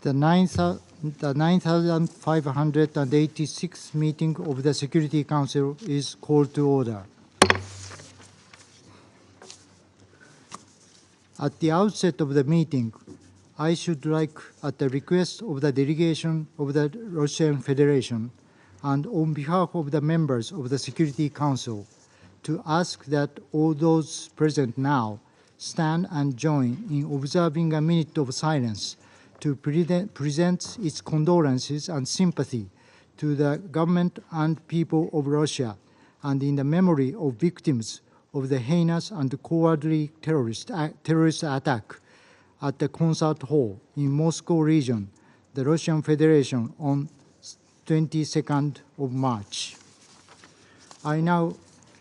The 9,586th meeting of the Security Council is called to order. At the outset of the meeting, I should like, at the request of the delegation of the Russian Federation and on behalf of the members of the Security Council, to ask that all those present now stand and join in observing a minute of silence to present its condolences and sympathy to the government and people of Russia, and in the memory of victims of the heinous and cowardly terrorist attack at the concert hall in Moscow region, the Russian Federation, on 22nd of March. I now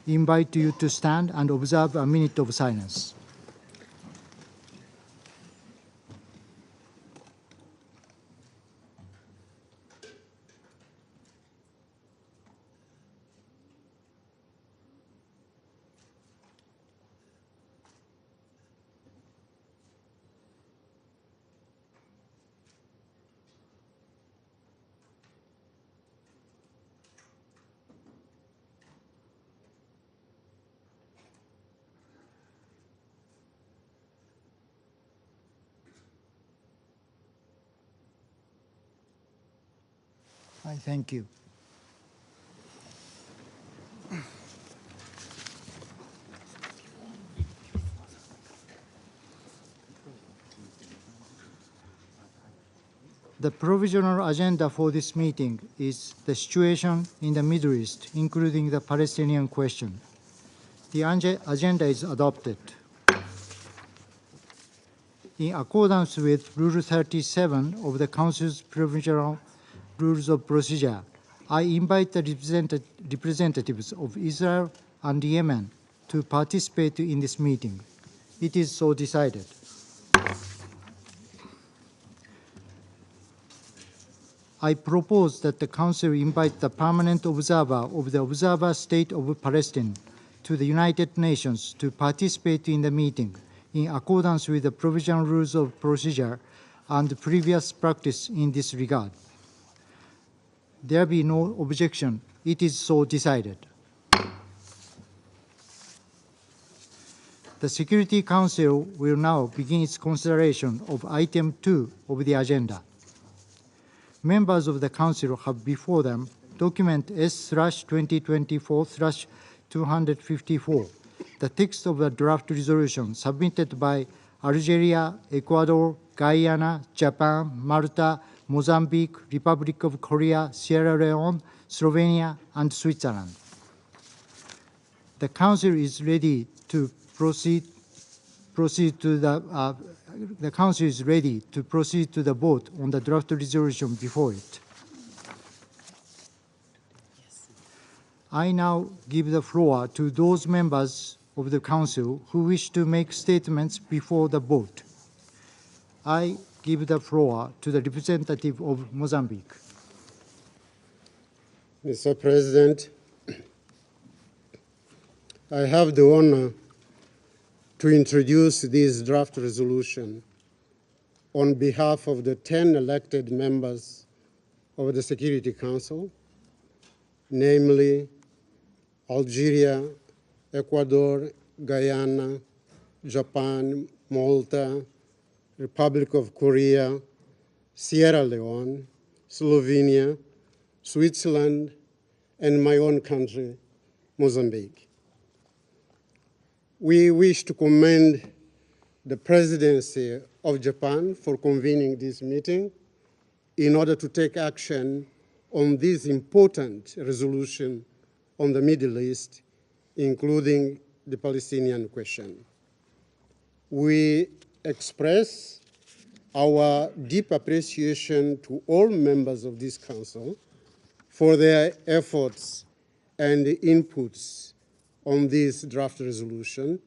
invite you to stand and observe a minute of silence. I thank you. The provisional agenda for this meeting is the situation in the Middle East, including the Palestinian question. The agenda is adopted. In accordance with Rule 37 of the Council's Provisional Rules of Procedure, I invite the representatives of Israel and Yemen to participate in this meeting. It is so decided. I propose that the Council invite the permanent observer of the Observer State of Palestine to the United Nations to participate in the meeting in accordance with the provisional rules of procedure and previous practice in this regard. There be no objection. It is so decided. The Security Council will now begin its consideration of item 2 of the agenda. Members of the Council have before them document S/2024/254, the text of the draft resolution submitted by Algeria, Ecuador, Guyana, Japan, Malta, Mozambique, Republic of Korea, Sierra Leone, Slovenia, and Switzerland. The Council is ready to proceed to the Council is ready to proceed to the vote on the draft resolution before it. I now give the floor to those members of the Council who wish to make statements before the vote. I give the floor to the representative of Mozambique. Mr. President, I have the honor to introduce this draft resolution on behalf of the 10 elected members of the Security Council, namely Algeria, Ecuador, Guyana, Japan, Malta, Republic of Korea, Sierra Leone, Slovenia, Switzerland, and my own country, Mozambique. We wish to commend the presidency of Japan for convening this meeting in order to take action on this important resolution on the Middle East, including the Palestinian question. We express our deep appreciation to all members of this Council for their efforts and inputs on this draft resolution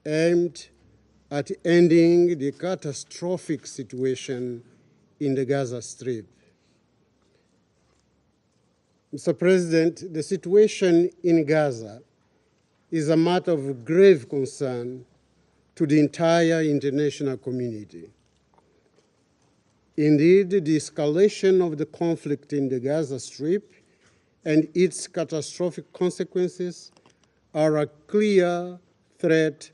aimed at ending the catastrophic situation in the Gaza Strip. Mr. President, the situation in Gaza is a matter of grave concern to the entire international community. Indeed, the escalation of the conflict in the Gaza Strip and its catastrophic consequences are a clear threat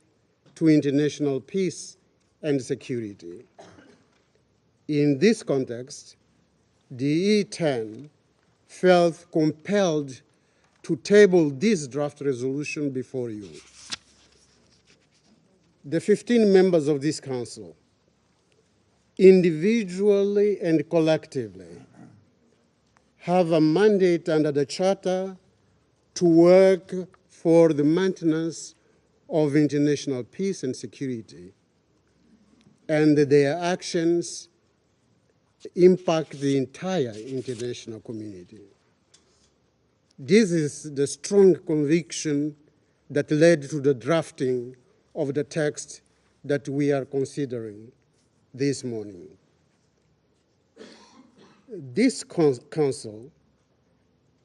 to international peace and security. In this context, the E10 felt compelled to table this draft resolution before you. The 15 members of this Council, individually and collectively, have a mandate under the Charter to work for the maintenance of international peace and security, and their actions impact the entire international community. This is the strong conviction that led to the drafting of the text that we are considering this morning. This Council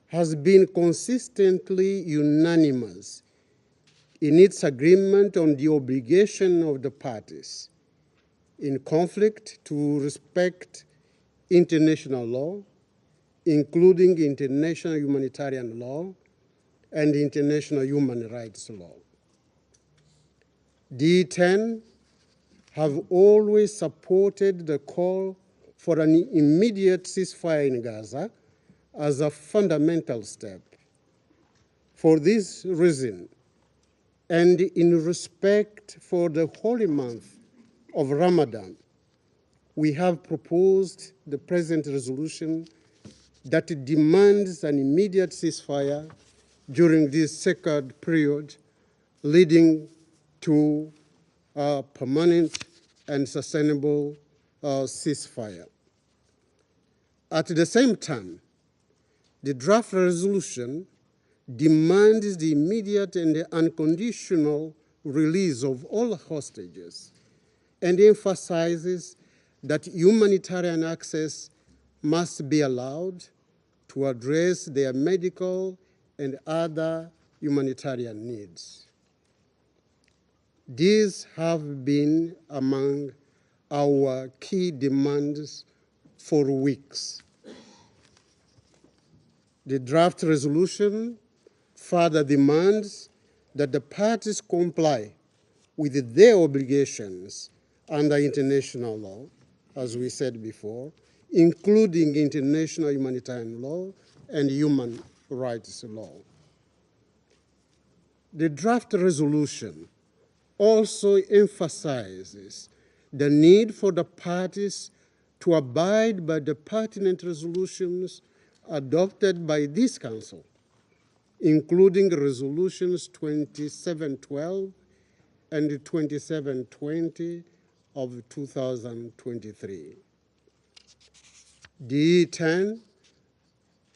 has been consistently unanimous in its agreement on the obligation of the parties in conflict to respect international law, including international humanitarian law and international human rights law. The E10 have always supported the call for an immediate ceasefire in Gaza as a fundamental step. For this reason, and in respect for the holy month of Ramadan, we have proposed the present resolution that demands an immediate ceasefire during this sacred period, leading to a permanent and sustainable ceasefire. At the same time, the draft resolution demands the immediate and unconditional release of all hostages and emphasizes that humanitarian access must be allowed to address their medical and other humanitarian needs. These have been among our key demands for weeks. The draft resolution further demands that the parties comply with their obligations under international law, as we said before, including international humanitarian law and human rights law. The draft resolution also emphasizes the need for the parties to abide by the pertinent resolutions adopted by this Council, including resolutions 2712 and 2720 of 2023. The E10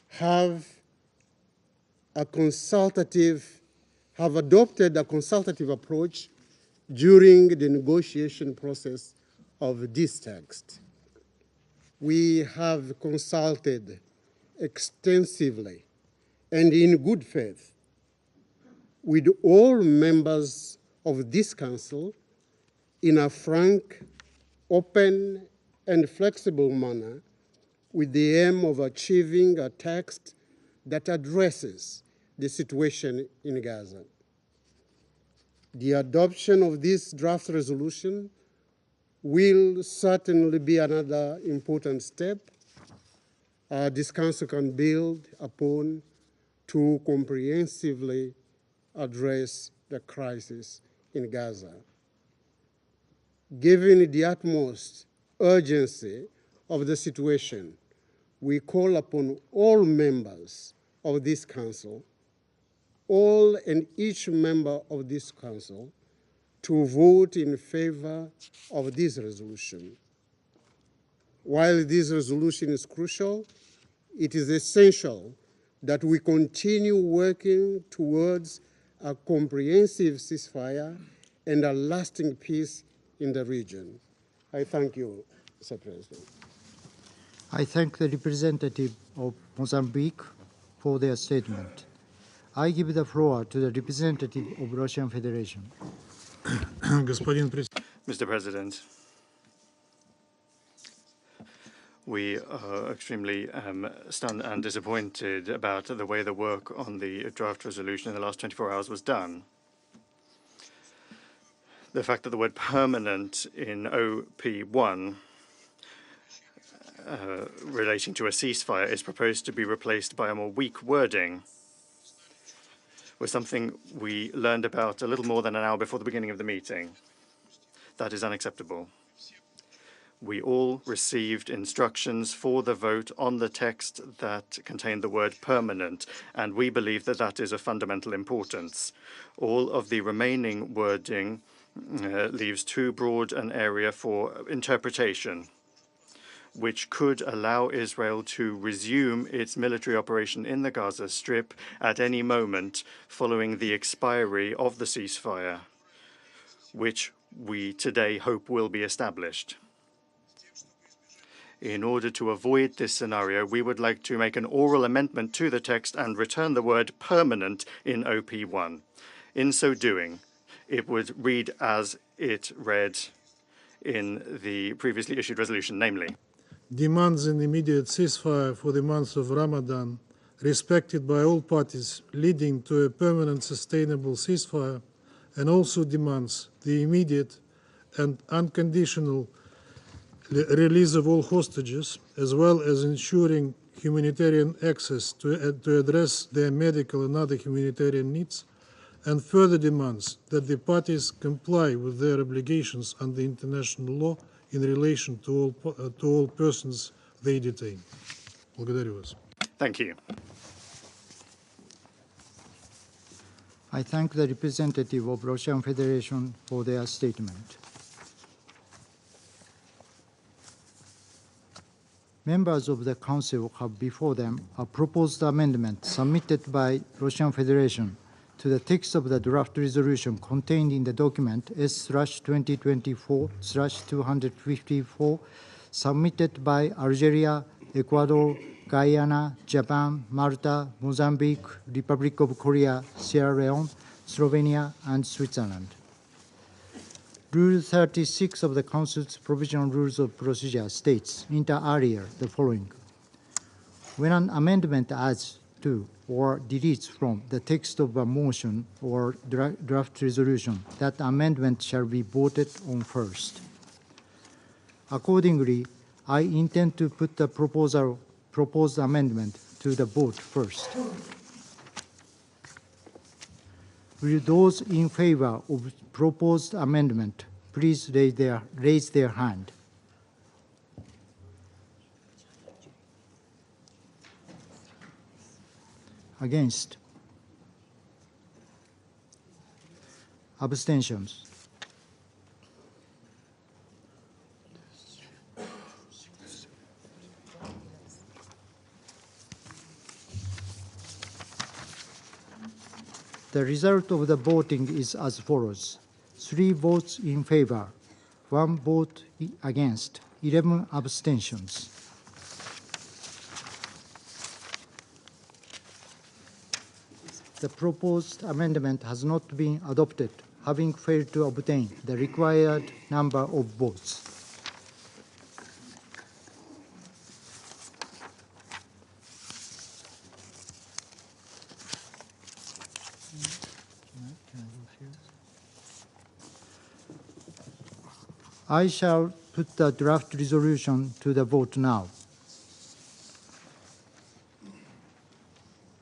have adopted a consultative approach during the negotiation process of this text. We have consulted extensively and in good faith with all members of this Council in a frank, open, and flexible manner with the aim of achieving a text that addresses the situation in Gaza. The adoption of this draft resolution will certainly be another important step this Council can build upon to comprehensively address the crisis in Gaza. Given the utmost urgency of the situation, we call upon all members of this Council, all and each member of this Council, to vote in favor of this resolution. While this resolution is crucial, it is essential that we continue working towards a comprehensive ceasefire and a lasting peace in the region. I thank you, Mr. President. I thank the representative of Mozambique for their statement. I give the floor to the representative of Russian Federation. Mr. President, we are extremely stunned and disappointed about the way the work on the draft resolution in the last 24 hours was done. The fact that the word permanent in OP1 relating to a ceasefire is proposed to be replaced by a more weak wording was something we learned about a little more than an hour before the beginning of the meeting. That is unacceptable. We all received instructions for the vote on the text that contained the word permanent, and we believe that that is of fundamental importance. All of the remaining wording leaves too broad an area for interpretation, which could allow Israel to resume its military operation in the Gaza Strip at any moment following the expiry of the ceasefire, which we today hope will be established. In order to avoid this scenario, we would like to make an oral amendment to the text and return the word permanent in OP1. In so doing, it would read as it read in the previously issued resolution, namely, demands an immediate ceasefire for the month of Ramadan, respected by all parties, leading to a permanent sustainable ceasefire, and also demands the immediate and unconditional release of all hostages, as well as ensuring humanitarian access to address their medical and other humanitarian needs, and further demands that the parties comply with their obligations under international law in relation to all persons they detain. Благодарю вас. Thank you. I thank the representative of Russian Federation for their statement. Members of the Council have before them a proposed amendment submitted by Russian Federation to the text of the draft resolution contained in the document S/2024/254 submitted by Algeria, Ecuador, Guyana, Japan, Malta, Mozambique, Republic of Korea, Sierra Leone, Slovenia, and Switzerland. Rule 36 of the Council's Provisional Rules of Procedure states, inter alia, the following. When an amendment adds to or deletes from the text of a motion or draft resolution, that amendment shall be voted on first. Accordingly, I intend to put the proposed amendment to the vote first. Will those in favor of proposed amendment please raise their hand? Against? Abstentions? The result of the voting is as follows. 3 votes in favor, 1 vote against, 11 abstentions. The proposed amendment has not been adopted, having failed to obtain the required number of votes. I shall put the draft resolution to the vote now.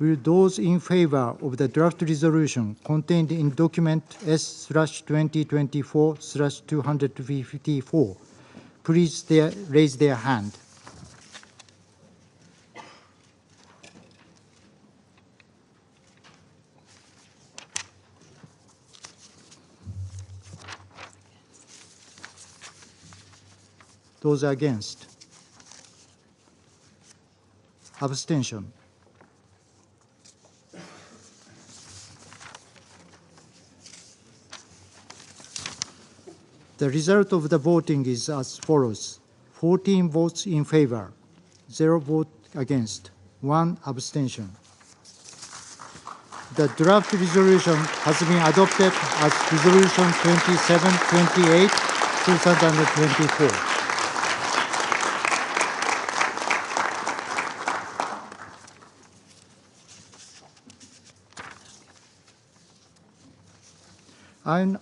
Will those in favor of the draft resolution contained in document S/2024/254 please raise their hand? Those against? Abstention? The result of the voting is as follows. 14 votes in favor, 0 vote against, 1 abstention. The draft resolution has been adopted as Resolution 2728, 2024.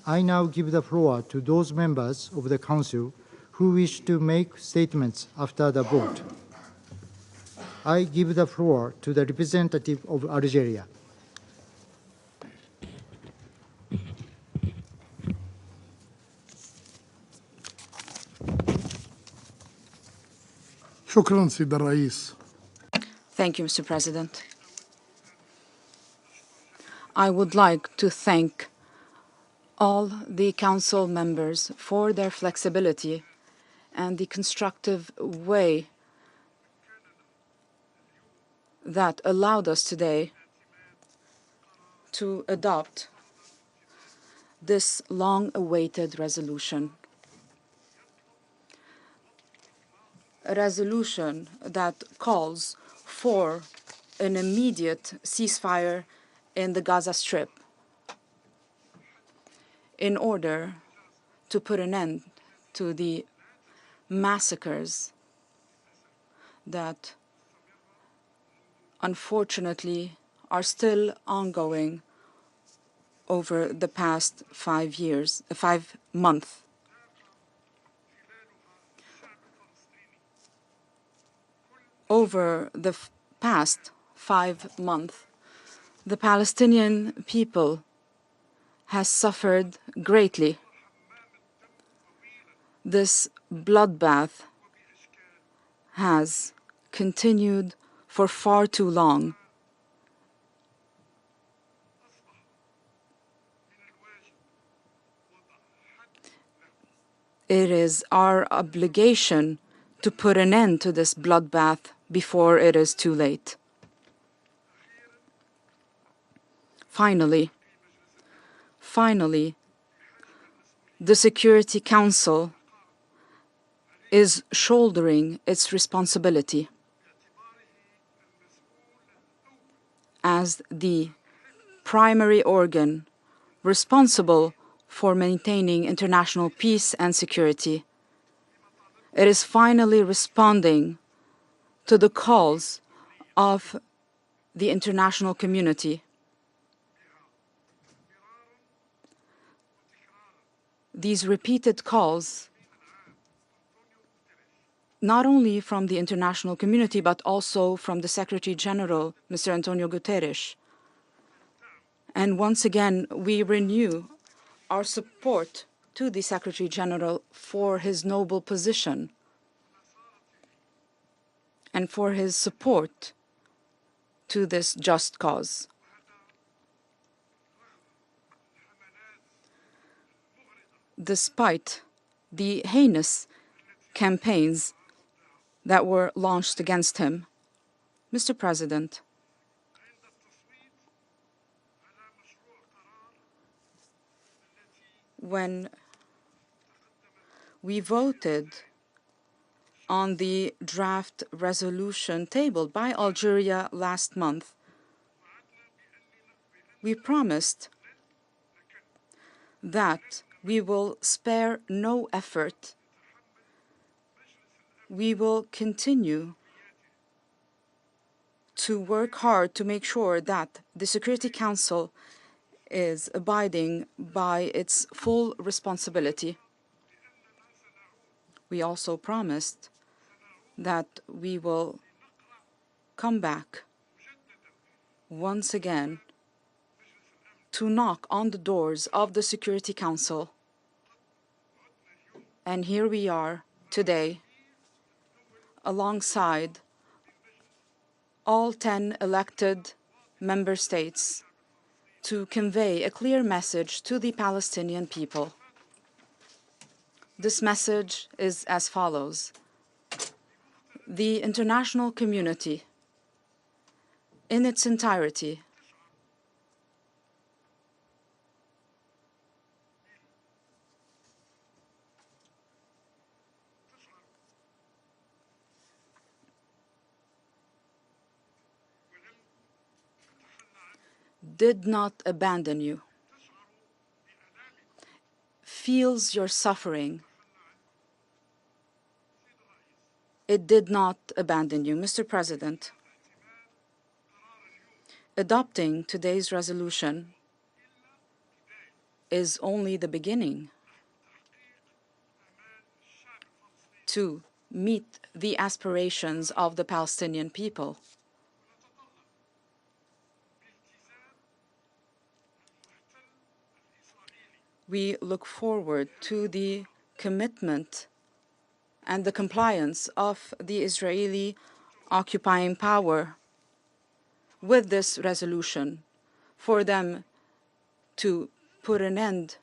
I now give the floor to those members of the Council who wish to make statements after the vote. I give the floor to the representative of Algeria. شكرا سيد الرئيس. Thank you, Mr. President. I would like to thank all the Council members for their flexibility and the constructive way that allowed us today to adopt this long-awaited resolution. A resolution that calls for an immediate ceasefire in the Gaza Strip in order to put an end to the massacres that unfortunately are still ongoing over the past 5 months. Over the past 5 months, the Palestinian people has suffered greatly. This bloodbath has continued for far too long. It is our obligation to put an end to this bloodbath before it is too late. Finally, the Security Council is shouldering its responsibility. as the primary organ responsible for maintaining international peace and security. It is finally responding to the calls of the international community. These repeated calls, not only from the international community, but also from the Secretary General, Mr. Antonio Guterres. And once again, we renew our support to the Secretary General for his noble position and for his support to this just cause. Despite the heinous campaigns that were launched against him, Mr. President, when we voted on the draft resolution tabled by Algeria last month, we promised that we will spare no effort. We will continue to work hard to make sure that the Security Council is abiding by its full responsibility. We also promised that we will come back once again to knock on the doors of the Security Council. And here we are today, alongside all 10 elected member states, to convey a clear message to the Palestinian people. This message is as follows. The international community, in its entirety, did not abandon you, feels your suffering. It did not abandon you. Mr. President, adopting today's resolution is only the beginning to meet the aspirations of the Palestinian people. We look forward to the commitment and the compliance of the Israeli occupying power with this resolution, for them to put an end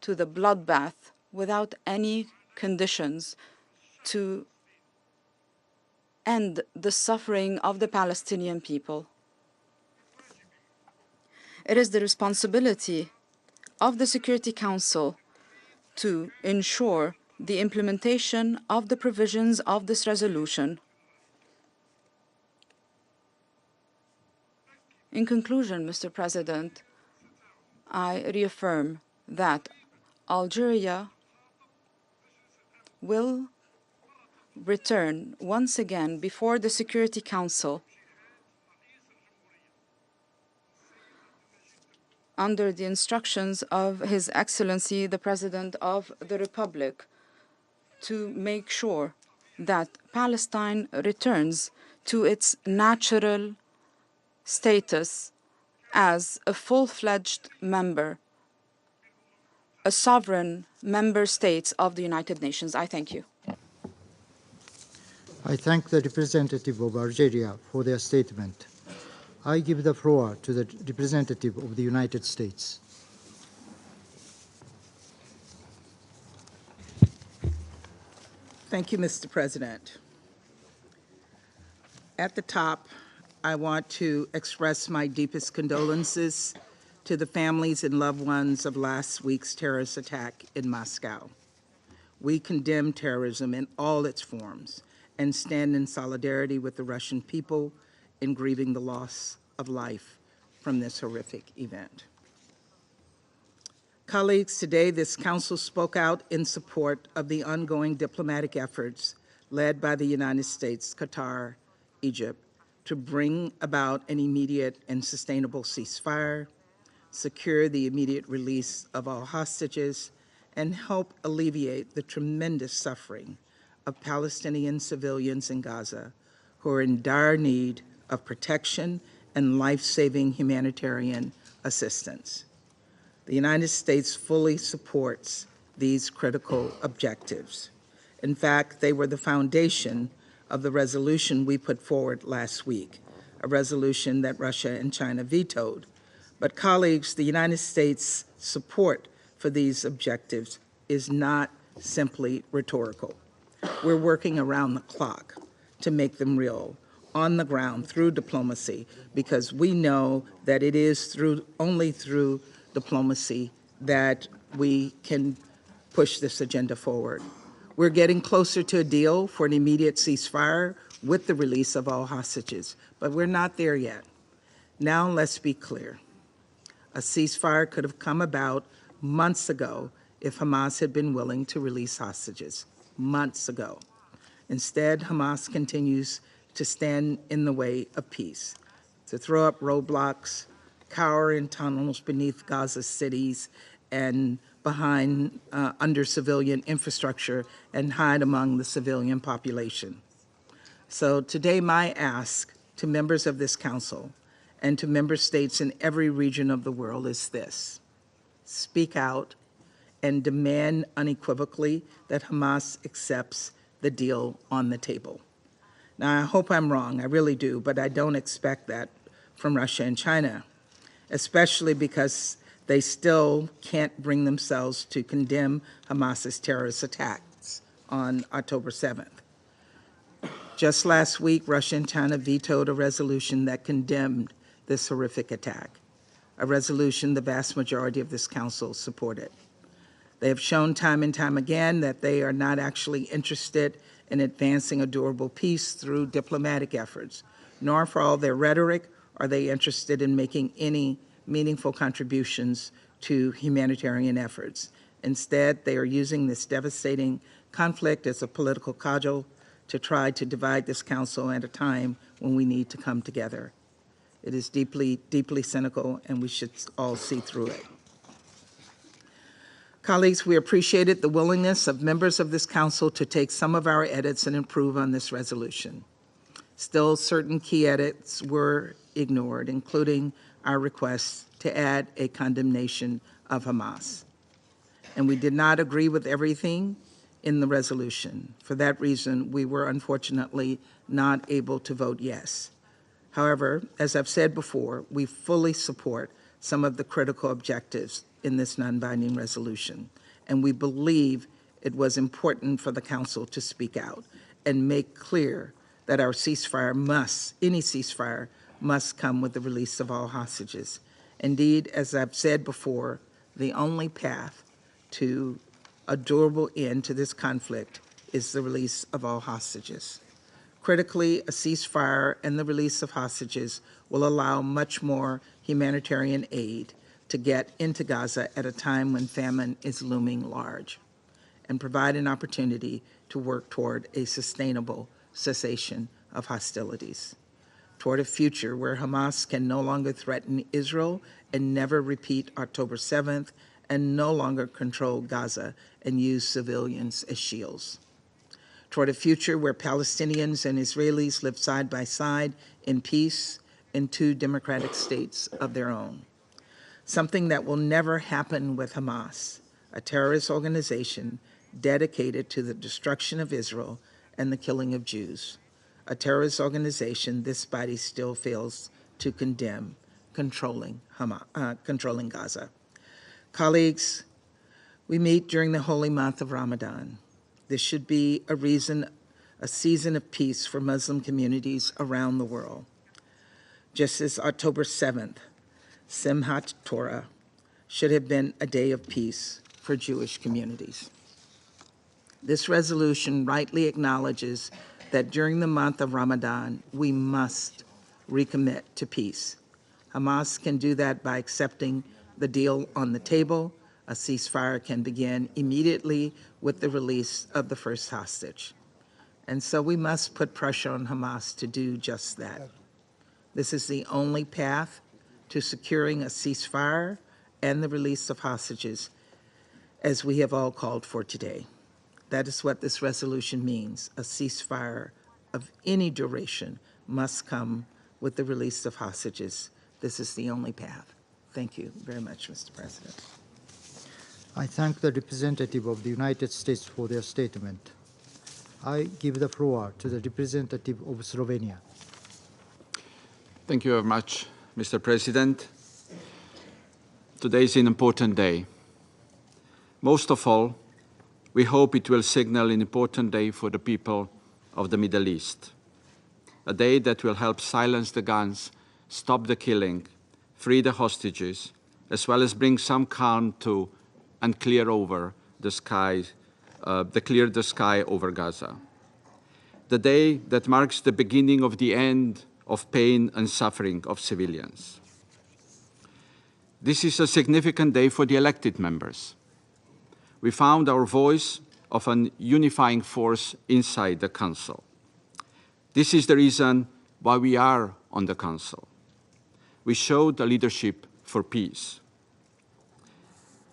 to the bloodbath without any conditions, to end the suffering of the Palestinian people. It is the responsibility of the Security Council to ensure the implementation of the provisions of this resolution. In conclusion, Mr. President, I reaffirm that Algeria will return once again before the Security Council under the instructions of His Excellency, the President of the Republic, to make sure that Palestine returns to its natural status as a full-fledged member, a sovereign member state of the United Nations. I thank you. I thank the representative of Algeria for their statement. I give the floor to the representative of the United States. Thank you, Mr. President. At the top, I want to express my deepest condolences to the families and loved ones of last week's terrorist attack in Moscow. We condemn terrorism in all its forms and stand in solidarity with the Russian people in grieving the loss of life from this horrific event. Colleagues, today this Council spoke out in support of the ongoing diplomatic efforts led by the United States, Qatar, Egypt, to bring about an immediate and sustainable ceasefire, secure the immediate release of all hostages, and help alleviate the tremendous suffering of Palestinian civilians in Gaza who are in dire need of protection and life-saving humanitarian assistance. The United States fully supports these critical objectives. In fact, they were the foundation of the resolution we put forward last week, a resolution that Russia and China vetoed. But colleagues, the United States' support for these objectives is not simply rhetorical. We're working around the clock to make them real, on the ground, through diplomacy, because we know that it is only through diplomacy that we can push this agenda forward. We're getting closer to a deal for an immediate ceasefire with the release of all hostages, but we're not there yet. Now let's be clear. A ceasefire could have come about months ago if Hamas had been willing to release hostages, months ago. Instead, Hamas continues to stand in the way of peace, to throw up roadblocks, cower in tunnels beneath Gaza cities and behind under civilian infrastructure and hide among the civilian population. So today my ask to members of this Council and to member states in every region of the world is this: speak out and demand unequivocally that Hamas accepts the deal on the table. Now, I hope I'm wrong, I really do, but I don't expect that from Russia and China, especially because they still can't bring themselves to condemn Hamas's terrorist attacks on October 7th. Just last week, Russia and China vetoed a resolution that condemned this horrific attack, a resolution the vast majority of this Council supported. They have shown time and time again that they are not actually interested in advancing a durable peace through diplomatic efforts, nor for all their rhetoric are they interested in making any meaningful contributions to humanitarian efforts. Instead, they are using this devastating conflict as a political cudgel to try to divide this Council at a time when we need to come together. It is deeply, deeply cynical, and we should all see through it. Colleagues, we appreciated the willingness of members of this Council to take some of our edits and improve on this resolution. Still, certain key edits were ignored, including our request to add a condemnation of Hamas. And we did not agree with everything in the resolution. For that reason, we were unfortunately not able to vote yes. However, as I've said before, we fully support some of the critical objectives in this non-binding resolution, and we believe it was important for the Council to speak out and make clear that our ceasefire any ceasefire must come with the release of all hostages. Indeed, as I've said before, the only path to a durable end to this conflict is the release of all hostages. Critically, a ceasefire and the release of hostages will allow much more humanitarian aid to get into Gaza at a time when famine is looming large, and provide an opportunity to work toward a sustainable cessation of hostilities, toward a future where Hamas can no longer threaten Israel and never repeat October 7th, and no longer control Gaza and use civilians as shields, toward a future where Palestinians and Israelis live side by side in peace in two democratic states of their own. Something that will never happen with Hamas, a terrorist organization dedicated to the destruction of Israel and the killing of Jews, a terrorist organization this body still fails to condemn, controlling Gaza. Colleagues, we meet during the holy month of Ramadan. This should be a season of peace for Muslim communities around the world. Just as October 7th, Simchat Torah, should have been a day of peace for Jewish communities. This resolution rightly acknowledges that during the month of Ramadan, we must recommit to peace. Hamas can do that by accepting the deal on the table. A ceasefire can begin immediately with the release of the first hostage. And so we must put pressure on Hamas to do just that. This is the only path to securing a ceasefire and the release of hostages, as we have all called for today. That is what this resolution means. A ceasefire of any duration must come with the release of hostages. This is the only path. Thank you very much, Mr. President. I thank the representative of the United States for their statement. I give the floor to the representative of Slovenia. Thank you very much, Mr. President. Today is an important day. Most of all, we hope it will signal an important day for the people of the Middle East, a day that will help silence the guns, stop the killing, free the hostages, as well as bring some calm to and clear the sky over Gaza. The day that marks the beginning of the end of pain and suffering of civilians. This is a significant day for the elected members. We found our voice of an unifying force inside the Council. This is the reason why we are on the Council. We showed the leadership for peace.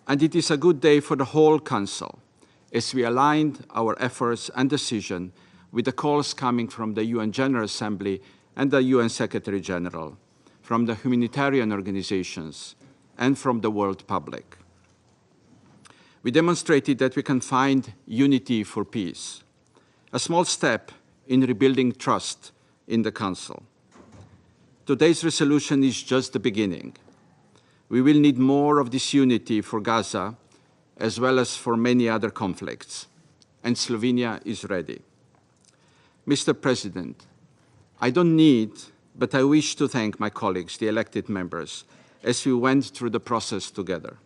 And it is a good day for the whole Council, as we aligned our efforts and decision with the calls coming from the UN General Assembly and the UN Secretary General, from the humanitarian organizations, and from the world public. We demonstrated that we can find unity for peace, a small step in rebuilding trust in the Council. Today's resolution is just the beginning. We will need more of this unity for Gaza, as well as for many other conflicts, and Slovenia is ready. Mr. President, I don't need, but I wish to thank my colleagues, the elected members, as we went through the process together.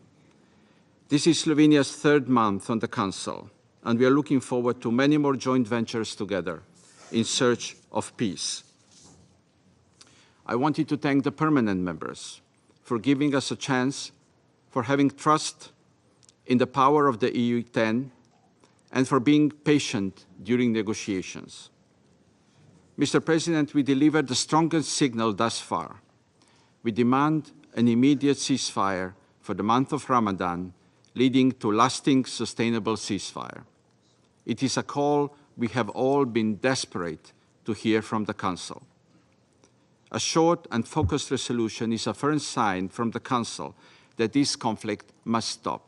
This is Slovenia's third month on the Council, and we are looking forward to many more joint ventures together in search of peace. I wanted to thank the permanent members for giving us a chance, for having trust in the power of the EU10, and for being patient during negotiations. Mr. President, we delivered the strongest signal thus far. We demand an immediate ceasefire for the month of Ramadan, leading to lasting, sustainable ceasefire. It is a call we have all been desperate to hear from the Council. A short and focused resolution is a firm sign from the Council that this conflict must stop.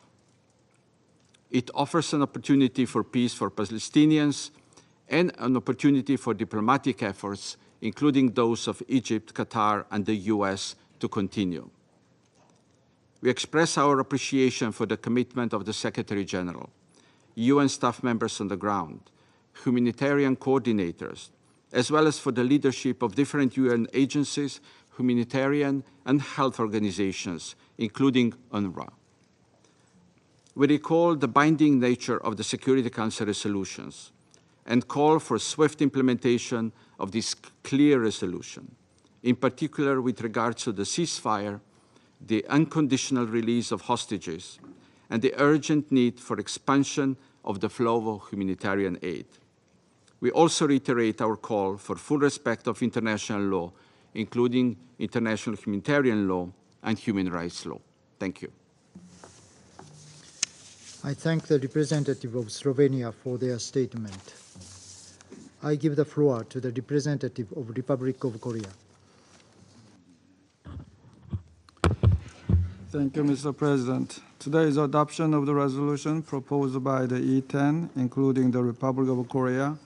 It offers an opportunity for peace for Palestinians and an opportunity for diplomatic efforts, including those of Egypt, Qatar, and the US, to continue. We express our appreciation for the commitment of the Secretary General, UN staff members on the ground, humanitarian coordinators, as well as for the leadership of different UN agencies, humanitarian and health organizations, including UNRWA. We recall the binding nature of the Security Council resolutions and call for swift implementation of this clear resolution, in particular with regards to the ceasefire, the unconditional release of hostages, and the urgent need for expansion of the flow of humanitarian aid. We also reiterate our call for full respect of international law, including international humanitarian law and human rights law. Thank you. I thank the representative of Slovenia for their statement. I give the floor to the representative of Republic of Korea. Thank you, Mr. President. Today's adoption of the resolution proposed by the E10, including the Republic of Korea,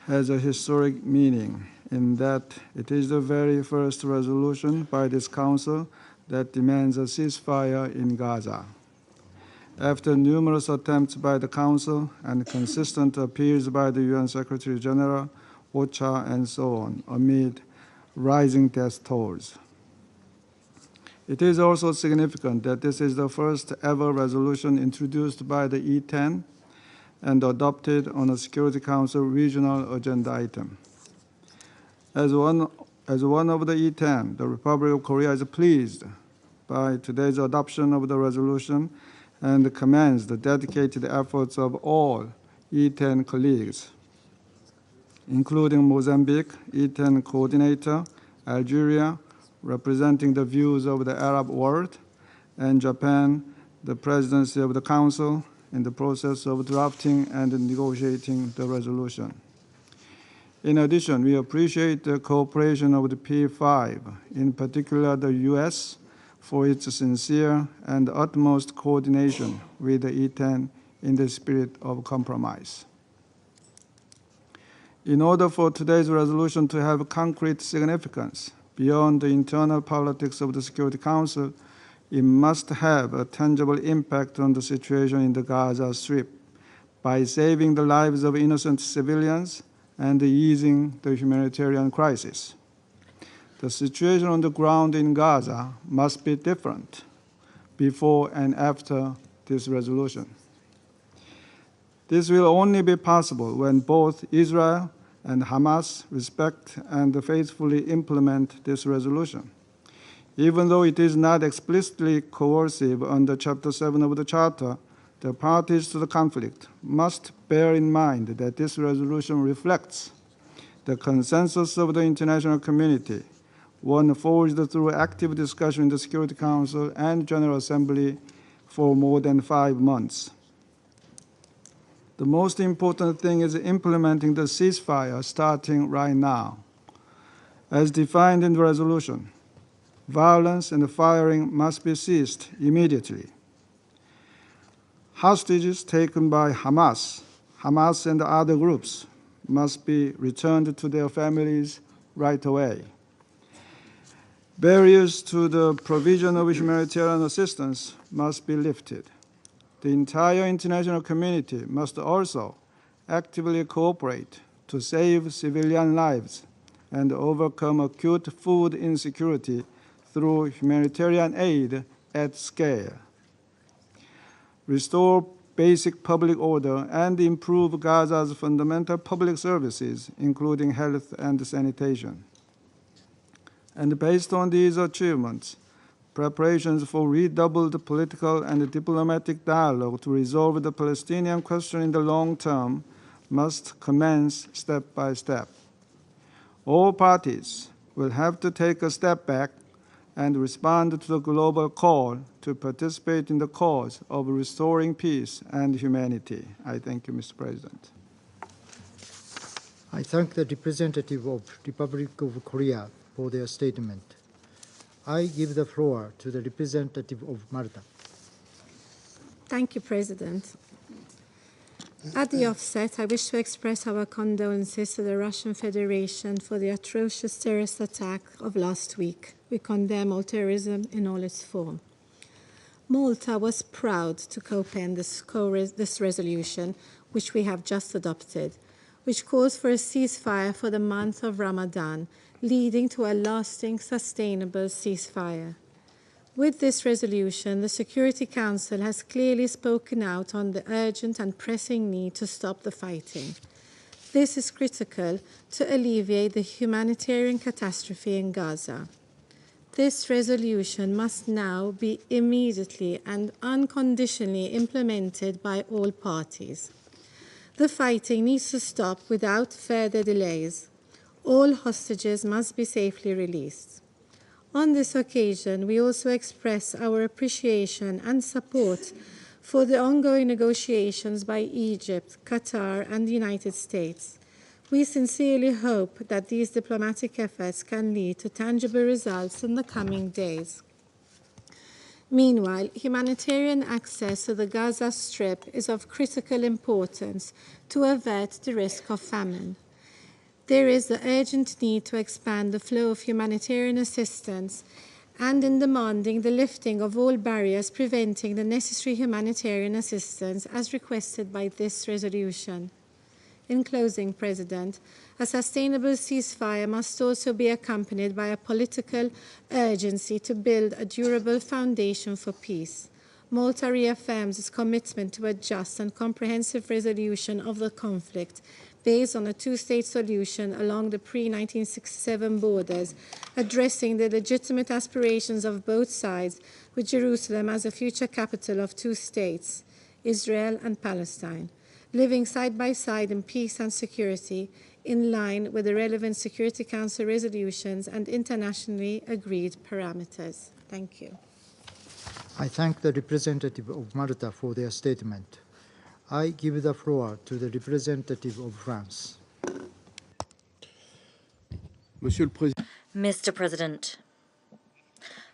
has a historic meaning in that it is the very first resolution by this Council that demands a ceasefire in Gaza. After numerous attempts by the Council and consistent appeals by the UN Secretary General, OCHA, and so on, amid rising death tolls. It is also significant that this is the first ever resolution introduced by the E10 and adopted on a Security Council regional agenda item. As one As one of the E10, the Republic of Korea is pleased by today's adoption of the resolution and commends the dedicated efforts of all E10 colleagues, including Mozambique, E10 coordinator, Algeria, representing the views of the Arab world, and Japan, the presidency of the Council, in the process of drafting and negotiating the resolution. In addition, we appreciate the cooperation of the P5, in particular the U.S., for its sincere and utmost coordination with the E10 in the spirit of compromise. In order for today's resolution to have concrete significance beyond the internal politics of the Security Council, it must have a tangible impact on the situation in the Gaza Strip by saving the lives of innocent civilians and easing the humanitarian crisis. The situation on the ground in Gaza must be different before and after this resolution. This will only be possible when both Israel and Hamas respect and faithfully implement this resolution. Even though it is not explicitly coercive under Chapter 7 of the Charter, the parties to the conflict must bear in mind that this resolution reflects the consensus of the international community, one forged through active discussion in the Security Council and General Assembly for more than 5 months. The most important thing is implementing the ceasefire starting right now. As defined in the resolution, violence and firing must be ceased immediately. Hostages taken by Hamas and other groups must be returned to their families right away. Barriers to the provision of humanitarian assistance must be lifted. The entire international community must also actively cooperate to save civilian lives and overcome acute food insecurity through humanitarian aid at scale. Restore basic public order and improve Gaza's fundamental public services, including health and sanitation. And based on these achievements, preparations for redoubled political and diplomatic dialogue to resolve the Palestinian question in the long term must commence step by step. All parties will have to take a step back and respond to the global call to participate in the cause of restoring peace and humanity. I thank you, Mr. President. I thank the representative of Republic of Korea for their statement. I give the floor to the representative of Malta. Thank you, President. At the offset, I wish to express our condolences to the Russian Federation for the atrocious terrorist attack of last week. We condemn all terrorism in all its form. Malta was proud to co-pen this resolution, which we have just adopted, which calls for a ceasefire for the month of Ramadan, leading to a lasting, sustainable ceasefire. With this resolution, the Security Council has clearly spoken out on the urgent and pressing need to stop the fighting. This is critical to alleviate the humanitarian catastrophe in Gaza. This resolution must now be immediately and unconditionally implemented by all parties. The fighting needs to stop without further delays. All hostages must be safely released. On this occasion, we also express our appreciation and support for the ongoing negotiations by Egypt, Qatar, and the United States. We sincerely hope that these diplomatic efforts can lead to tangible results in the coming days. Meanwhile, humanitarian access to the Gaza Strip is of critical importance to avert the risk of famine. There is the urgent need to expand the flow of humanitarian assistance and in demanding the lifting of all barriers preventing the necessary humanitarian assistance as requested by this resolution. In closing, President, a sustainable ceasefire must also be accompanied by a political urgency to build a durable foundation for peace. Malta reaffirms its commitment to a just and comprehensive resolution of the conflict based on a two-state solution along the pre-1967 borders, addressing the legitimate aspirations of both sides, with Jerusalem as a future capital of two states, Israel and Palestine, living side by side in peace and security, in line with the relevant Security Council resolutions and internationally agreed parameters. Thank you. I thank the representative of Malta for their statement. I give the floor to the representative of France. Mr. President,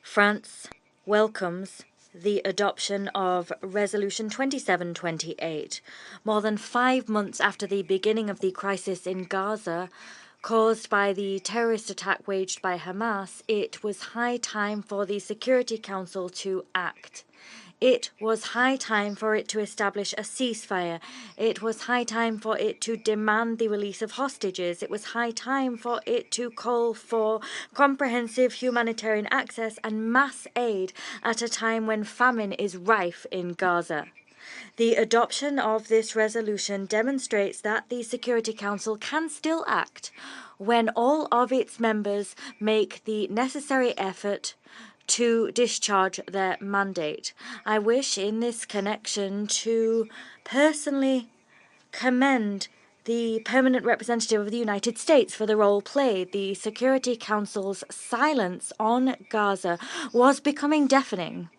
France welcomes the adoption of Resolution 2728. More than 5 months after the beginning of the crisis in Gaza, caused by the terrorist attack waged by Hamas, it was high time for the Security Council to act. It was high time for it to establish a ceasefire. It was high time for it to demand the release of hostages. It was high time for it to call for comprehensive humanitarian access and mass aid at a time when famine is rife in Gaza. The adoption of this resolution demonstrates that the Security Council can still act when all of its members make the necessary effort to discharge their mandate. I wish in this connection to personally commend the permanent representative of the United States for the role played. The Security Council's silence on Gaza was becoming deafening.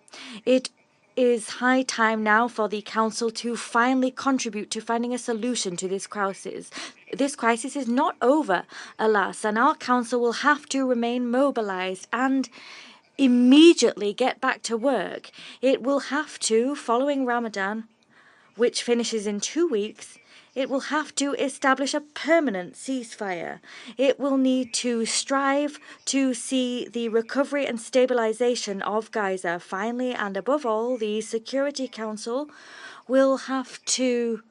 It is high time now for the Council to finally contribute to finding a solution to this crisis. This crisis is not over, alas, and our Council will have to remain mobilized and immediately get back to work. It will have to, following Ramadan, which finishes in 2 weeks, it will have to establish a permanent ceasefire. It will need to strive to see the recovery and stabilization of Gaza. Finally, and above all, the Security Council will have to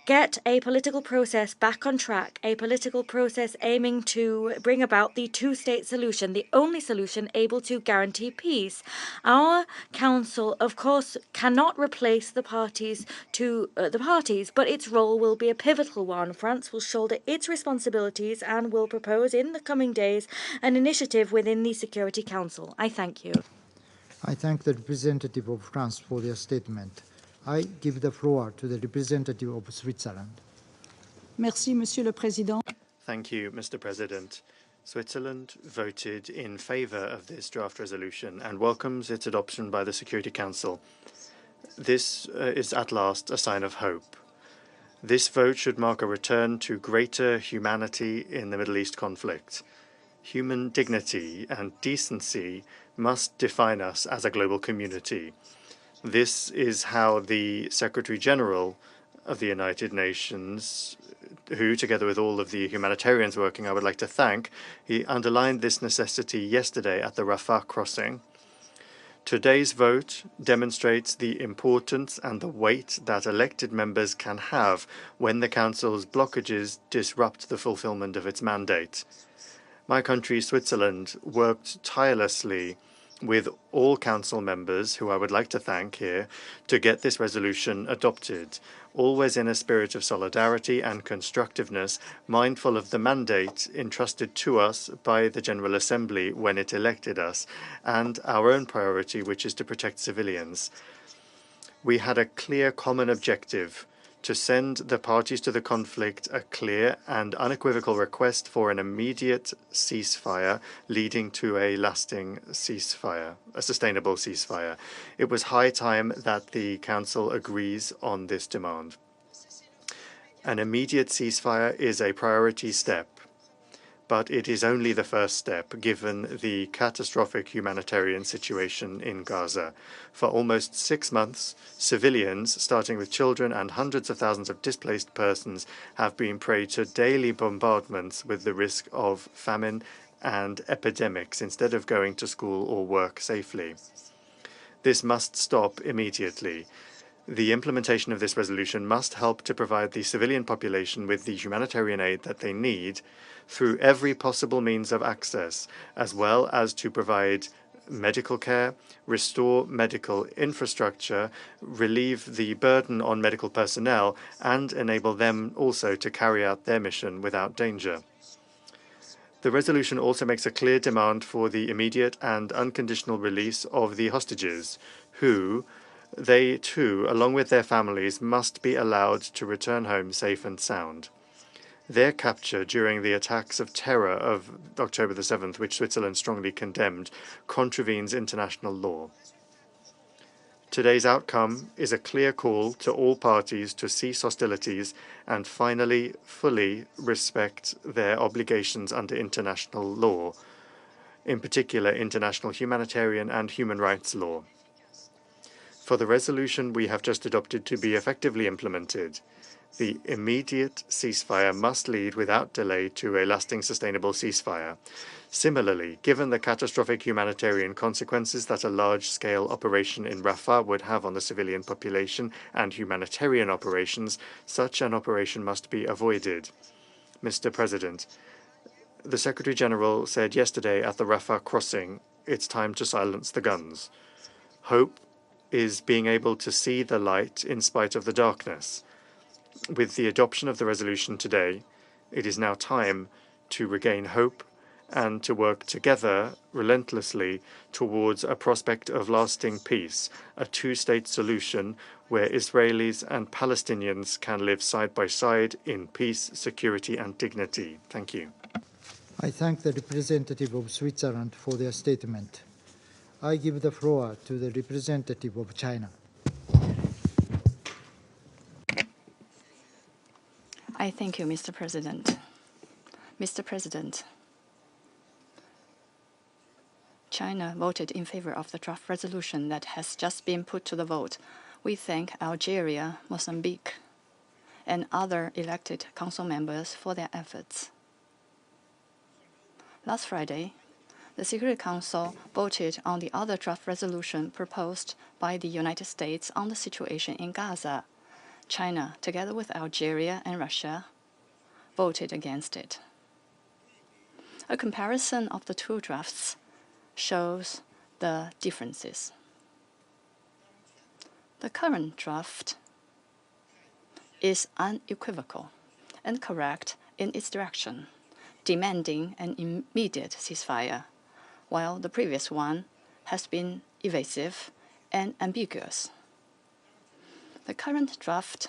get a political process back on track, a political process aiming to bring about the two-state solution, the only solution able to guarantee peace. Our council, of course, cannot replace the parties, but its role will be a pivotal one. France will shoulder its responsibilities and will propose in the coming days an initiative within the Security Council. I thank you. I thank the representative of France for their statement. I give the floor to the representative of Switzerland. Merci, Monsieur le Président. Thank you, Mr. President. Switzerland voted in favor of this draft resolution and welcomes its adoption by the Security Council. This is at last a sign of hope. This vote should mark a return to greater humanity in the Middle East conflict. Human dignity and decency must define us as a global community. This is how the Secretary General of the United Nations, who, together with all of the humanitarians working, I would like to thank, he underlined this necessity yesterday at the Rafah crossing. Today's vote demonstrates the importance and the weight that elected members can have when the Council's blockages disrupt the fulfillment of its mandate. My country, Switzerland, worked tirelessly with all Council members, who I would like to thank here, to get this resolution adopted, always in a spirit of solidarity and constructiveness, mindful of the mandate entrusted to us by the General Assembly when it elected us, and our own priority, which is to protect civilians. We had a clear common objective: to send the parties to the conflict a clear and unequivocal request for an immediate ceasefire leading to a lasting ceasefire, a sustainable ceasefire. It was high time that the Council agrees on this demand. An immediate ceasefire is a priority step, but it is only the first step given the catastrophic humanitarian situation in Gaza. For almost 6 months, civilians, starting with children and hundreds of thousands of displaced persons, have been prey to daily bombardments with the risk of famine and epidemics instead of going to school or work safely. This must stop immediately. The implementation of this resolution must help to provide the civilian population with the humanitarian aid that they need through every possible means of access, as well as to provide medical care, restore medical infrastructure, relieve the burden on medical personnel, and enable them also to carry out their mission without danger. The resolution also makes a clear demand for the immediate and unconditional release of the hostages, who, they too, along with their families, must be allowed to return home safe and sound. Their capture during the attacks of terror of October the 7th, which Switzerland strongly condemned, contravenes international law. Today's outcome is a clear call to all parties to cease hostilities and finally fully respect their obligations under international law, in particular international humanitarian and human rights law. For the resolution we have just adopted to be effectively implemented, the immediate ceasefire must lead without delay to a lasting, sustainable ceasefire. Similarly, given the catastrophic humanitarian consequences that a large-scale operation in Rafah would have on the civilian population and humanitarian operations, such an operation must be avoided. Mr. President, the Secretary-General said yesterday at the Rafah crossing, it's time to silence the guns. Hope is being able to see the light in spite of the darkness. With the adoption of the resolution today, it is now time to regain hope and to work together relentlessly towards a prospect of lasting peace, a two-state solution where Israelis and Palestinians can live side by side in peace, security, and dignity. Thank you. I thank the representative of Switzerland for their statement. I give the floor to the representative of China. I thank you, Mr. President. Mr. President, China voted in favor of the draft resolution that has just been put to the vote. We thank Algeria, Mozambique, and other elected council members for their efforts. Last Friday, the Security Council voted on the other draft resolution proposed by the United States on the situation in Gaza. China, together with Algeria and Russia, voted against it. A comparison of the two drafts shows the differences. The current draft is unequivocal and correct in its direction, demanding an immediate ceasefire, while the previous one has been evasive and ambiguous. The current draft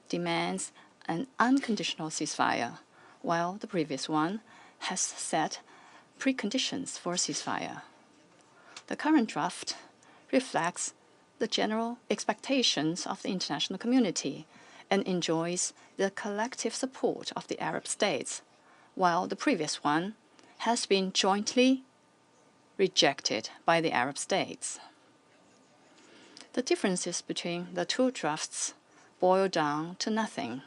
demands an unconditional ceasefire, while the previous one has set preconditions for ceasefire. The current draft reflects the general expectations of the international community and enjoys the collective support of the Arab states, while the previous one has been jointly rejected by the Arab states. The differences between the two drafts boil down to nothing,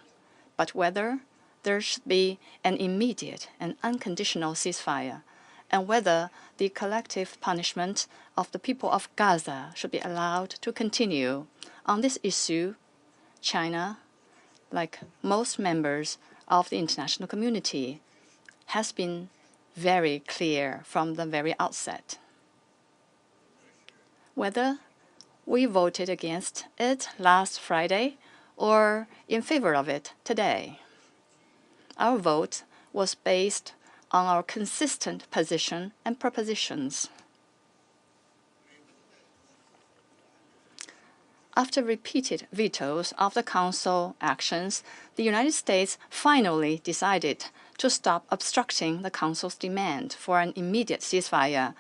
but whether there should be an immediate and unconditional ceasefire, and whether the collective punishment of the people of Gaza should be allowed to continue. On this issue, China, like most members of the international community, has been very clear from the very outset. Whether we voted against it last Friday or in favor of it today, our vote was based on our consistent position and propositions. After repeated vetoes of the Council actions, the United States finally decided to stop obstructing the Council's demand for an immediate ceasefire.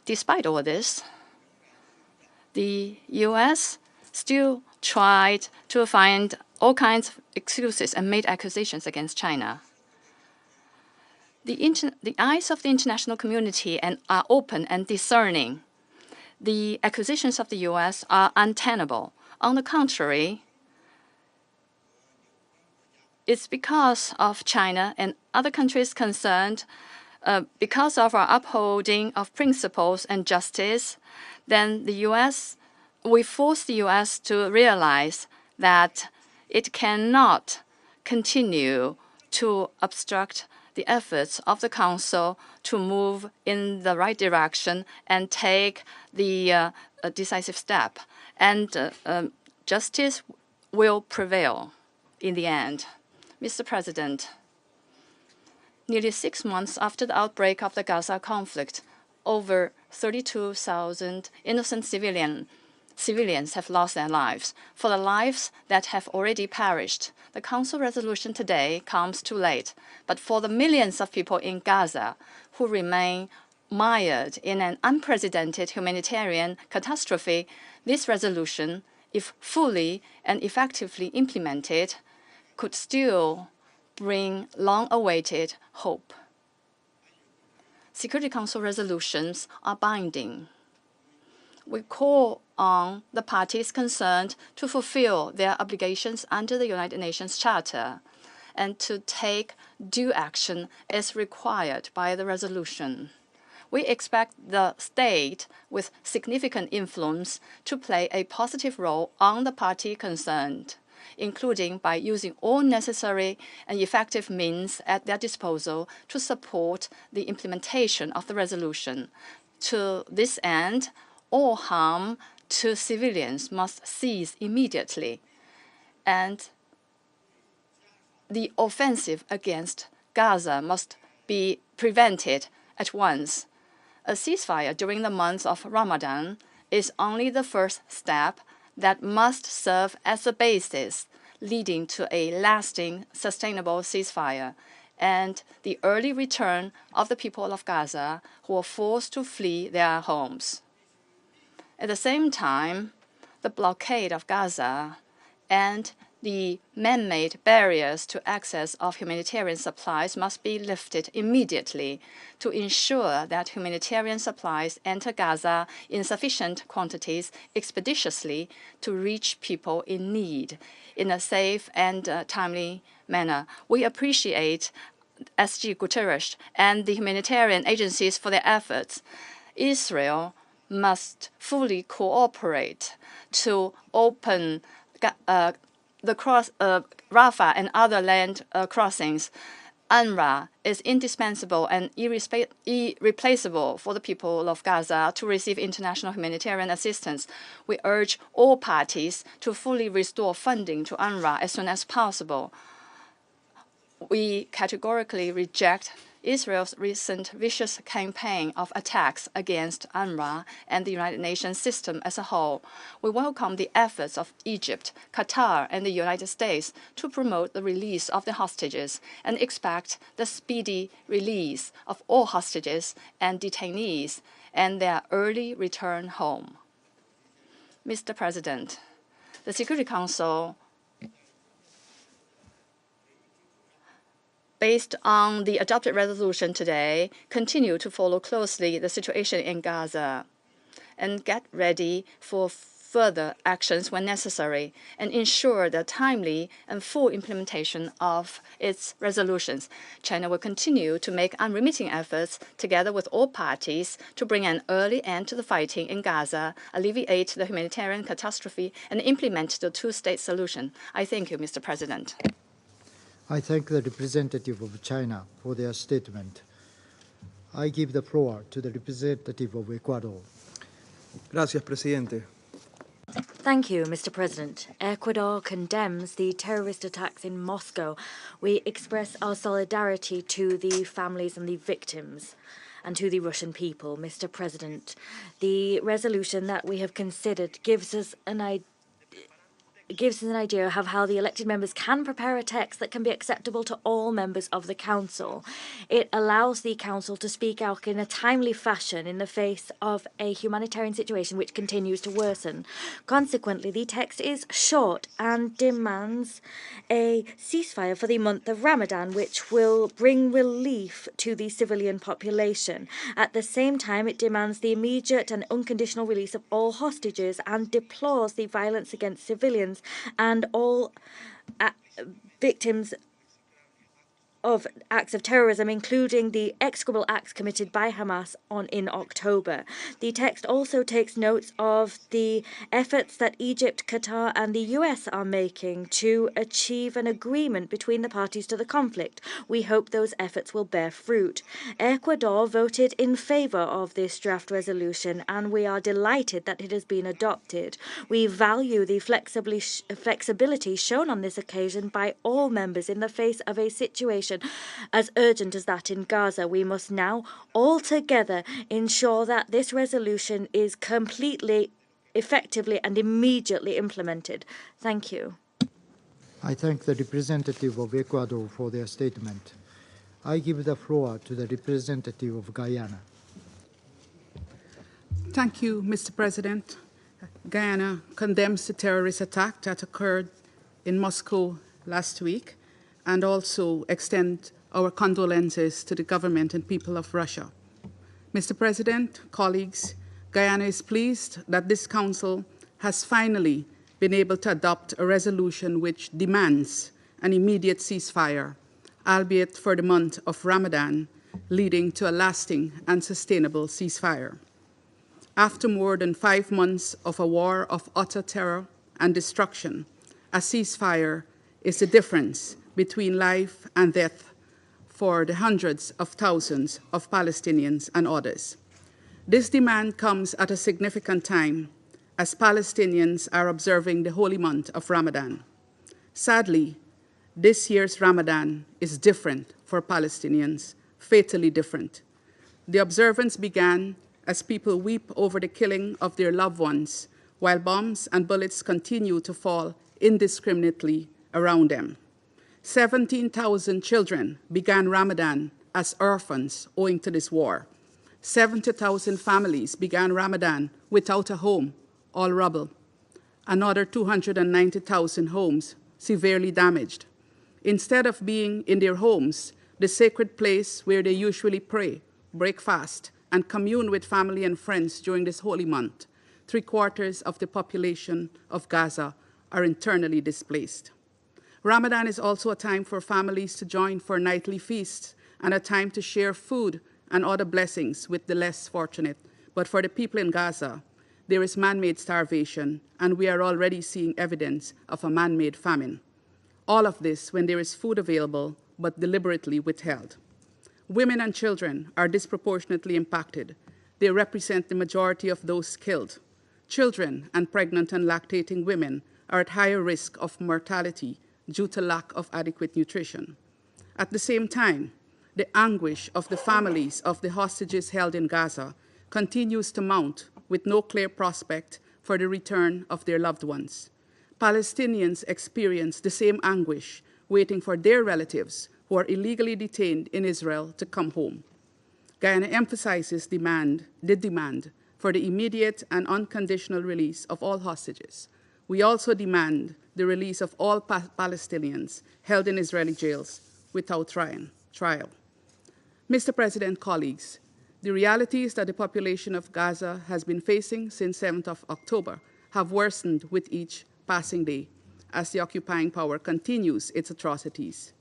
Despite all this, the U.S. still tried to find all kinds of excuses and made accusations against China. The eyes of the international community are open and discerning. The accusations of the U.S. are untenable. On the contrary, it's because of China and other countries concerned, because of our upholding of principles and justice, then we force the U.S. to realize that it cannot continue to obstruct the efforts of the Council to move in the right direction and take the decisive step. And justice will prevail in the end. Mr. President, nearly 6 months after the outbreak of the Gaza conflict, over 32,000 innocent civilians have lost their lives. For the lives that have already perished, the Council resolution today comes too late. But for the millions of people in Gaza who remain mired in an unprecedented humanitarian catastrophe, this resolution, if fully and effectively implemented, could still bring long-awaited hope. Security Council resolutions are binding. We call on the parties concerned to fulfill their obligations under the United Nations Charter and to take due action as required by the resolution. We expect the state with significant influence to play a positive role on the party concerned, including by using all necessary and effective means at their disposal to support the implementation of the resolution. To this end, all harm to civilians must cease immediately, and the offensive against Gaza must be prevented at once. A ceasefire during the month of Ramadan is only the first step that must serve as a basis leading to a lasting, sustainable ceasefire and the early return of the people of Gaza who were forced to flee their homes. At the same time, the blockade of Gaza and the man-made barriers to access of humanitarian supplies must be lifted immediately to ensure that humanitarian supplies enter Gaza in sufficient quantities expeditiously to reach people in need in a safe and timely manner. We appreciate SG Guterres and the humanitarian agencies for their efforts. Israel must fully cooperate to open Rafah and other land crossings. UNRWA is indispensable and irreplaceable for the people of Gaza to receive international humanitarian assistance. We urge all parties to fully restore funding to UNRWA as soon as possible. We categorically reject Israel's recent vicious campaign of attacks against UNRWA and the United Nations system as a whole. We welcome the efforts of Egypt, Qatar, and the United States to promote the release of the hostages and expect the speedy release of all hostages and detainees and their early return home. Mr. President, the Security Council, based on the adopted resolution today, continue to follow closely the situation in Gaza and get ready for further actions when necessary and ensure the timely and full implementation of its resolutions. China will continue to make unremitting efforts together with all parties to bring an early end to the fighting in Gaza, alleviate the humanitarian catastrophe, and implement the two-state solution. I thank you, Mr. President. I thank the representative of China for their statement. I give the floor to the representative of Ecuador. Gracias, presidente. Thank you, Mr. President. Ecuador condemns the terrorist attacks in Moscow. We express our solidarity to the families and the victims and to the Russian people. Mr. President, the resolution that we have considered gives us an idea of how the elected members can prepare a text that can be acceptable to all members of the Council. It allows the Council to speak out in a timely fashion in the face of a humanitarian situation which continues to worsen. Consequently, the text is short and demands a ceasefire for the month of Ramadan, which will bring relief to the civilian population. At the same time, it demands the immediate and unconditional release of all hostages and deplores the violence against civilians and all victims of acts of terrorism, including the execrable acts committed by Hamas in October. The text also takes note of the efforts that Egypt, Qatar and the US are making to achieve an agreement between the parties to the conflict. We hope those efforts will bear fruit. Ecuador voted in favor of this draft resolution, and we are delighted that it has been adopted. We value the flexibility shown on this occasion by all members in the face of a situation as urgent as that in Gaza. We must now all together ensure that this resolution is completely, effectively and immediately implemented. Thank you. I thank the representative of Ecuador for their statement. I give the floor to the representative of Guyana. Thank you, Mr. President. Guyana condemns the terrorist attack that occurred in Moscow last week and also extend our condolences to the government and people of Russia. Mr. President, colleagues, Guyana is pleased that this Council has finally been able to adopt a resolution which demands an immediate ceasefire, albeit for the month of Ramadan, leading to a lasting and sustainable ceasefire. After more than 5 months of a war of utter terror and destruction, a ceasefire is the difference between life and death for the hundreds of thousands of Palestinians and others. This demand comes at a significant time as Palestinians are observing the holy month of Ramadan. Sadly, this year's Ramadan is different for Palestinians, fatally different. The observance began as people weep over the killing of their loved ones, while bombs and bullets continue to fall indiscriminately around them. 17,000 children began Ramadan as orphans owing to this war. 70,000 families began Ramadan without a home, all rubble. Another 290,000 homes severely damaged. Instead of being in their homes, the sacred place where they usually pray, break fast, and commune with family and friends during this holy month, 3/4 of the population of Gaza are internally displaced. Ramadan is also a time for families to join for nightly feasts and a time to share food and other blessings with the less fortunate. But for the people in Gaza, there is man-made starvation, and we are already seeing evidence of a man-made famine. All of this when there is food available, but deliberately withheld. Women and children are disproportionately impacted. They represent the majority of those killed. Children and pregnant and lactating women are at higher risk of mortality due to lack of adequate nutrition. At the same time, the anguish of the families of the hostages held in Gaza continues to mount with no clear prospect for the return of their loved ones. Palestinians experience the same anguish, waiting for their relatives who are illegally detained in Israel to come home. Guyana emphasizes the demand for the immediate and unconditional release of all hostages. We also demand the release of all Palestinians held in Israeli jails without trial. Mr. President, colleagues, the realities that the population of Gaza has been facing since 7th of October have worsened with each passing day as the occupying power continues its atrocities.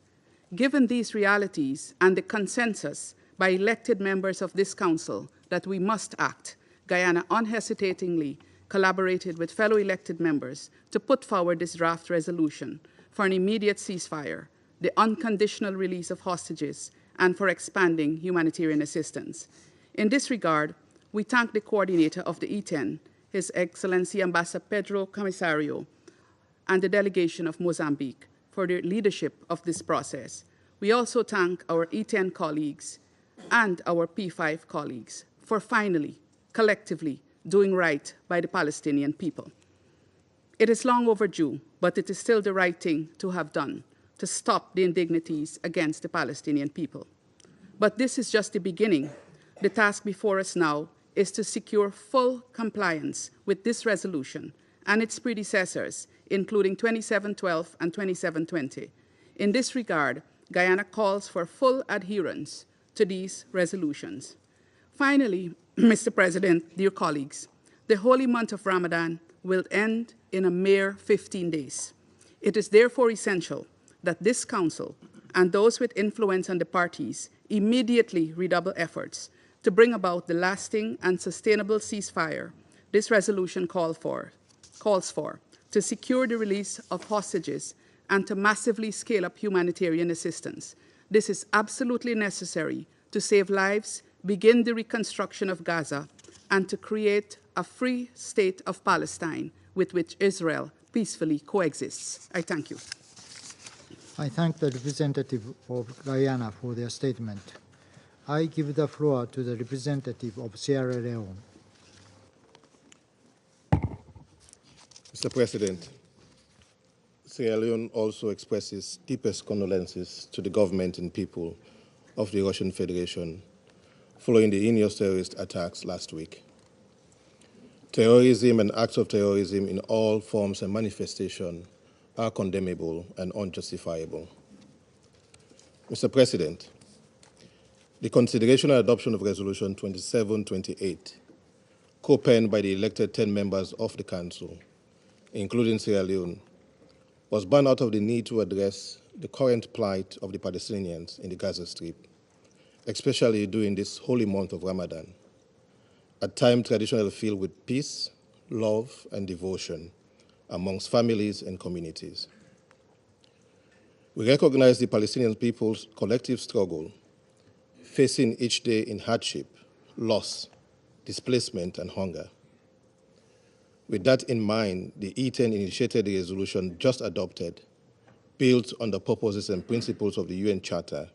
Given these realities and the consensus by elected members of this Council that we must act, Guyana unhesitatingly collaborated with fellow elected members to put forward this draft resolution for an immediate ceasefire, the unconditional release of hostages, and for expanding humanitarian assistance. In this regard, we thank the coordinator of the E10, His Excellency Ambassador Pedro Comissario, and the delegation of Mozambique for their leadership of this process. We also thank our E10 colleagues and our P5 colleagues for finally, collectively, doing right by the Palestinian people. It is long overdue, but it is still the right thing to have done to stop the indignities against the Palestinian people. But this is just the beginning. The task before us now is to secure full compliance with this resolution and its predecessors, including 2712 and 2720. In this regard, Guyana calls for full adherence to these resolutions. Finally, Mr. President, dear colleagues, the holy month of Ramadan will end in a mere 15 days. It is therefore essential that this Council and those with influence on the parties immediately redouble efforts to bring about the lasting and sustainable ceasefire this resolution calls for, to secure the release of hostages and to massively scale up humanitarian assistance. This is absolutely necessary to save lives, begin the reconstruction of Gaza, and to create a free state of Palestine with which Israel peacefully coexists. I thank you. I thank the representative of Guyana for their statement. I give the floor to the representative of Sierra Leone. Mr. President, Sierra Leone also expresses deepest condolences to the government and people of the Russian Federation following the heinous terrorist attacks last week. Terrorism and acts of terrorism in all forms and manifestation are condemnable and unjustifiable. Mr. President, the consideration and adoption of Resolution 2728, co-penned by the elected 10 members of the Council, including Sierra Leone, was born out of the need to address the current plight of the Palestinians in the Gaza Strip, especially during this holy month of Ramadan, a time traditionally filled with peace, love, and devotion amongst families and communities. We recognize the Palestinian people's collective struggle, facing each day in hardship, loss, displacement, and hunger. With that in mind, the E10 initiated the resolution just adopted, built on the purposes and principles of the UN Charter,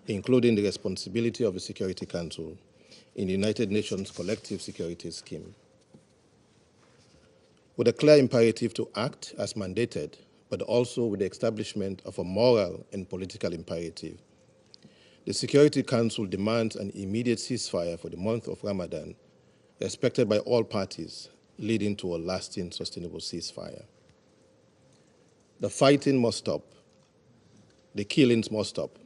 including the responsibility of the Security Council in the United Nations Collective Security Scheme. With a clear imperative to act as mandated, but also with the establishment of a moral and political imperative, the Security Council demands an immediate ceasefire for the month of Ramadan, respected by all parties, leading to a lasting, sustainable ceasefire. The fighting must stop. The killings must stop.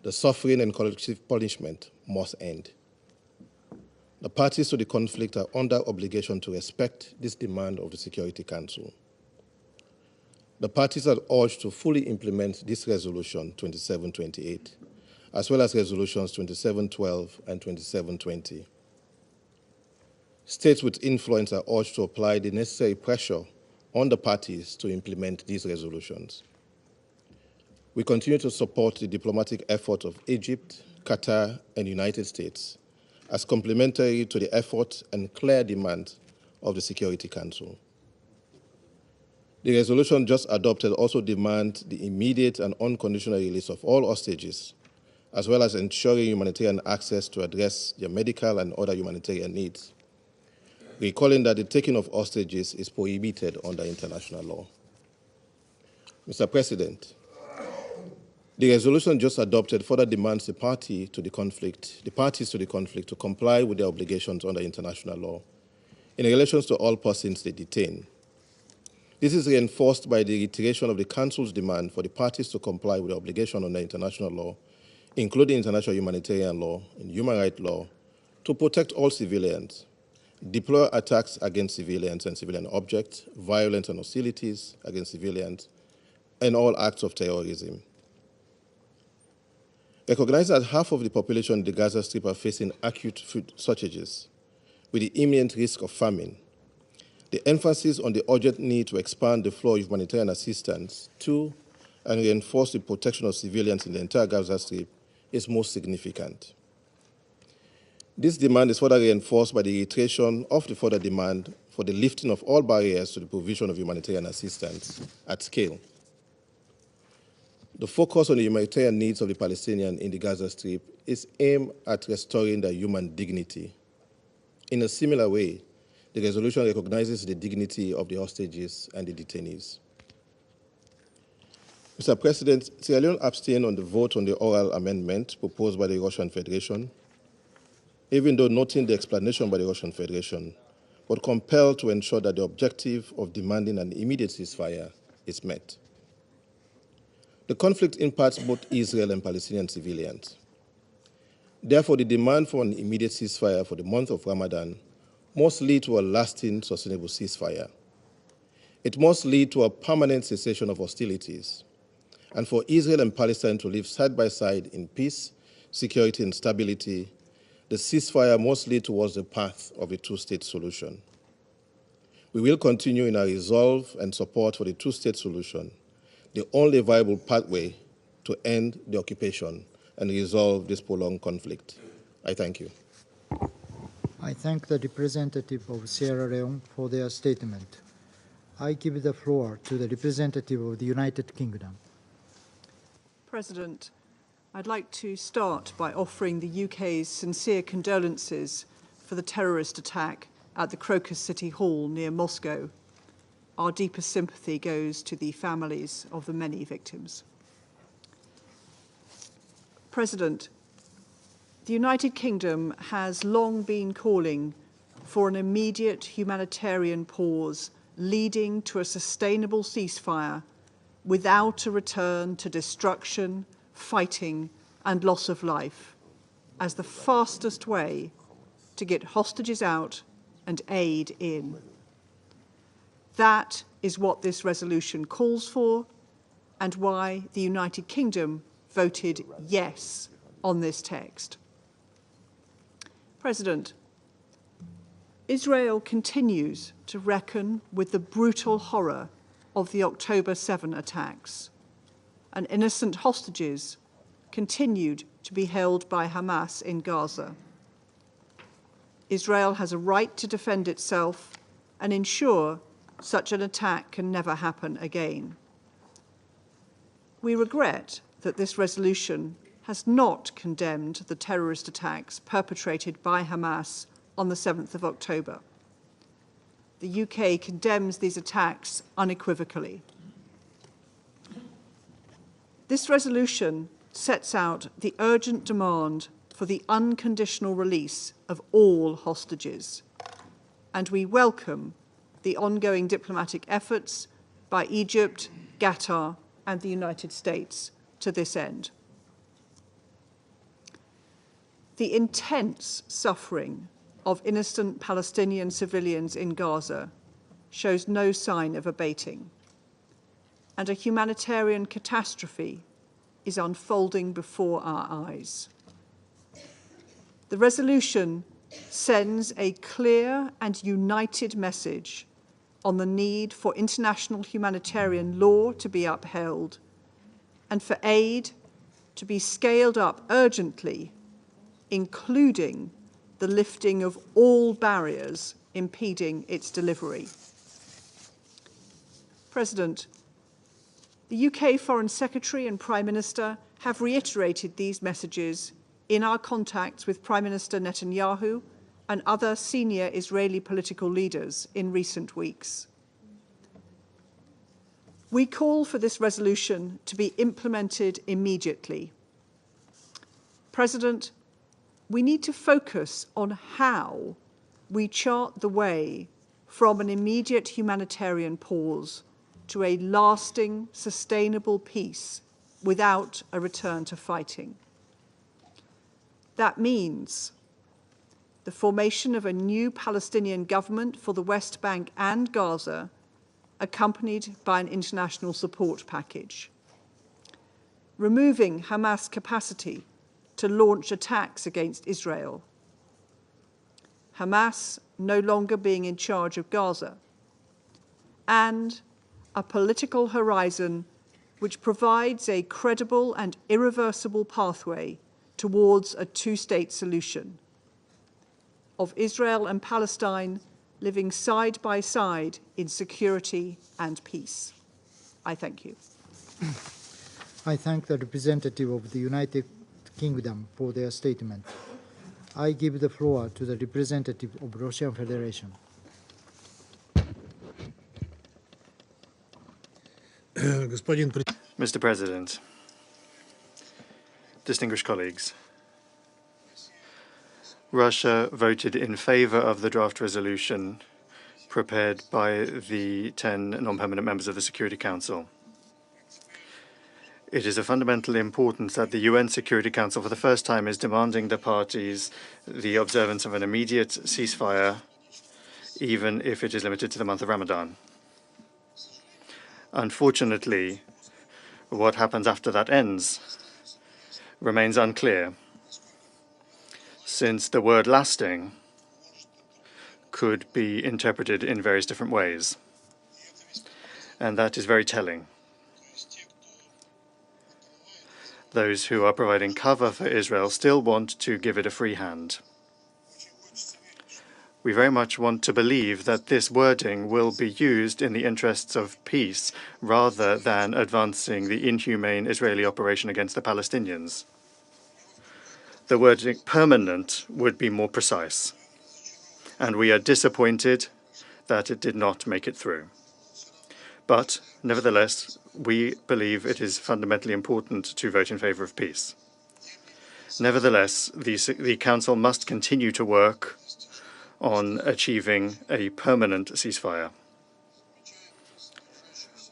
The suffering and collective punishment must end. The parties to the conflict are under obligation to respect this demand of the Security Council. The parties are urged to fully implement this resolution 2728, as well as resolutions 2712 and 2720. States with influence are urged to apply the necessary pressure on the parties to implement these resolutions. We continue to support the diplomatic effort of Egypt, Qatar, and the United States as complementary to the effort and clear demand of the Security Council. The resolution just adopted also demands the immediate and unconditional release of all hostages, as well as ensuring humanitarian access to address their medical and other humanitarian needs, recalling that the taking of hostages is prohibited under international law. Mr. President, the resolution just adopted further demands the parties to the conflict to comply with their obligations under international law in relation to all persons they detain. This is reinforced by the reiteration of the Council's demand for the parties to comply with their obligation under international law, including international humanitarian law and human rights law, to protect all civilians, deploy attacks against civilians and civilian objects, violence and hostilities against civilians, and all acts of terrorism. Recognize that half of the population in the Gaza Strip are facing acute food shortages, with the imminent risk of famine. The emphasis on the urgent need to expand the flow of humanitarian assistance to and reinforce the protection of civilians in the entire Gaza Strip is most significant. This demand is further reinforced by the reiteration of the further demand for the lifting of all barriers to the provision of humanitarian assistance at scale. The focus on the humanitarian needs of the Palestinians in the Gaza Strip is aimed at restoring their human dignity. In a similar way, the resolution recognizes the dignity of the hostages and the detainees. Mr. President, Sierra Leone abstained on the vote on the oral amendment proposed by the Russian Federation, even though noting the explanation by the Russian Federation, but compelled to ensure that the objective of demanding an immediate ceasefire is met. The conflict impacts both Israel and Palestinian civilians. Therefore, the demand for an immediate ceasefire for the month of Ramadan must lead to a lasting, sustainable ceasefire. It must lead to a permanent cessation of hostilities and for Israel and Palestine to live side by side in peace, security, and stability, the ceasefire must lead towards the path of a two-state solution. We will continue in our resolve and support for the two-state solution, the only viable pathway to end the occupation and resolve this prolonged conflict. I thank you. I thank the representative of Sierra Leone for their statement. I give the floor to the representative of the United Kingdom. President, I'd like to start by offering the UK's sincere condolences for the terrorist attack at the Crocus City Hall near Moscow. Our deepest sympathy goes to the families of the many victims. President, the United Kingdom has long been calling for an immediate humanitarian pause leading to a sustainable ceasefire without a return to destruction, fighting, and loss of life as the fastest way to get hostages out and aid in. That is what this resolution calls for and why the United Kingdom voted yes on this text. President, Israel continues to reckon with the brutal horror of the October 7 attacks, and innocent hostages continued to be held by Hamas in Gaza. Israel has a right to defend itself and ensure such an attack can never happen again. We regret that this resolution has not condemned the terrorist attacks perpetrated by Hamas on the 7th of October. The UK condemns these attacks unequivocally. This resolution sets out the urgent demand for the unconditional release of all hostages, and we welcome the ongoing diplomatic efforts by Egypt, Qatar, and the United States to this end. The intense suffering of innocent Palestinian civilians in Gaza shows no sign of abating, and a humanitarian catastrophe is unfolding before our eyes. The resolution sends a clear and united message on the need for international humanitarian law to be upheld and for aid to be scaled up urgently, including the lifting of all barriers impeding its delivery. President, the UK Foreign Secretary and Prime Minister have reiterated these messages in our contacts with Prime Minister Netanyahu and other senior Israeli political leaders in recent weeks. We call for this resolution to be implemented immediately. President, we need to focus on how we chart the way from an immediate humanitarian pause to a lasting, sustainable peace without a return to fighting. That means the formation of a new Palestinian government for the West Bank and Gaza, accompanied by an international support package. Removing Hamas' capacity to launch attacks against Israel. Hamas no longer being in charge of Gaza. And a political horizon which provides a credible and irreversible pathway towards a two-state solution of Israel and Palestine living side by side in security and peace. I thank you. I thank the representative of the United Kingdom for their statement. I give the floor to the representative of Russian Federation. Mr. President, distinguished colleagues, Russia voted in favor of the draft resolution prepared by the 10 non-permanent members of the Security Council. It is of fundamental importance that the UN Security Council for the first time is demanding the parties the observance of an immediate ceasefire, even if it is limited to the month of Ramadan. Unfortunately, What happens after that ends remains unclear, since the word lasting could be interpreted in various different ways. And that is very telling. Those who are providing cover for Israel still want to give it a free hand. We very much want to believe that this wording will be used in the interests of peace rather than advancing the inhumane Israeli operation against the Palestinians. The wording permanent would be more precise, and we are disappointed that it did not make it through. But nevertheless, we believe it is fundamentally important to vote in favor of peace. Nevertheless, the Council must continue to work on achieving a permanent ceasefire.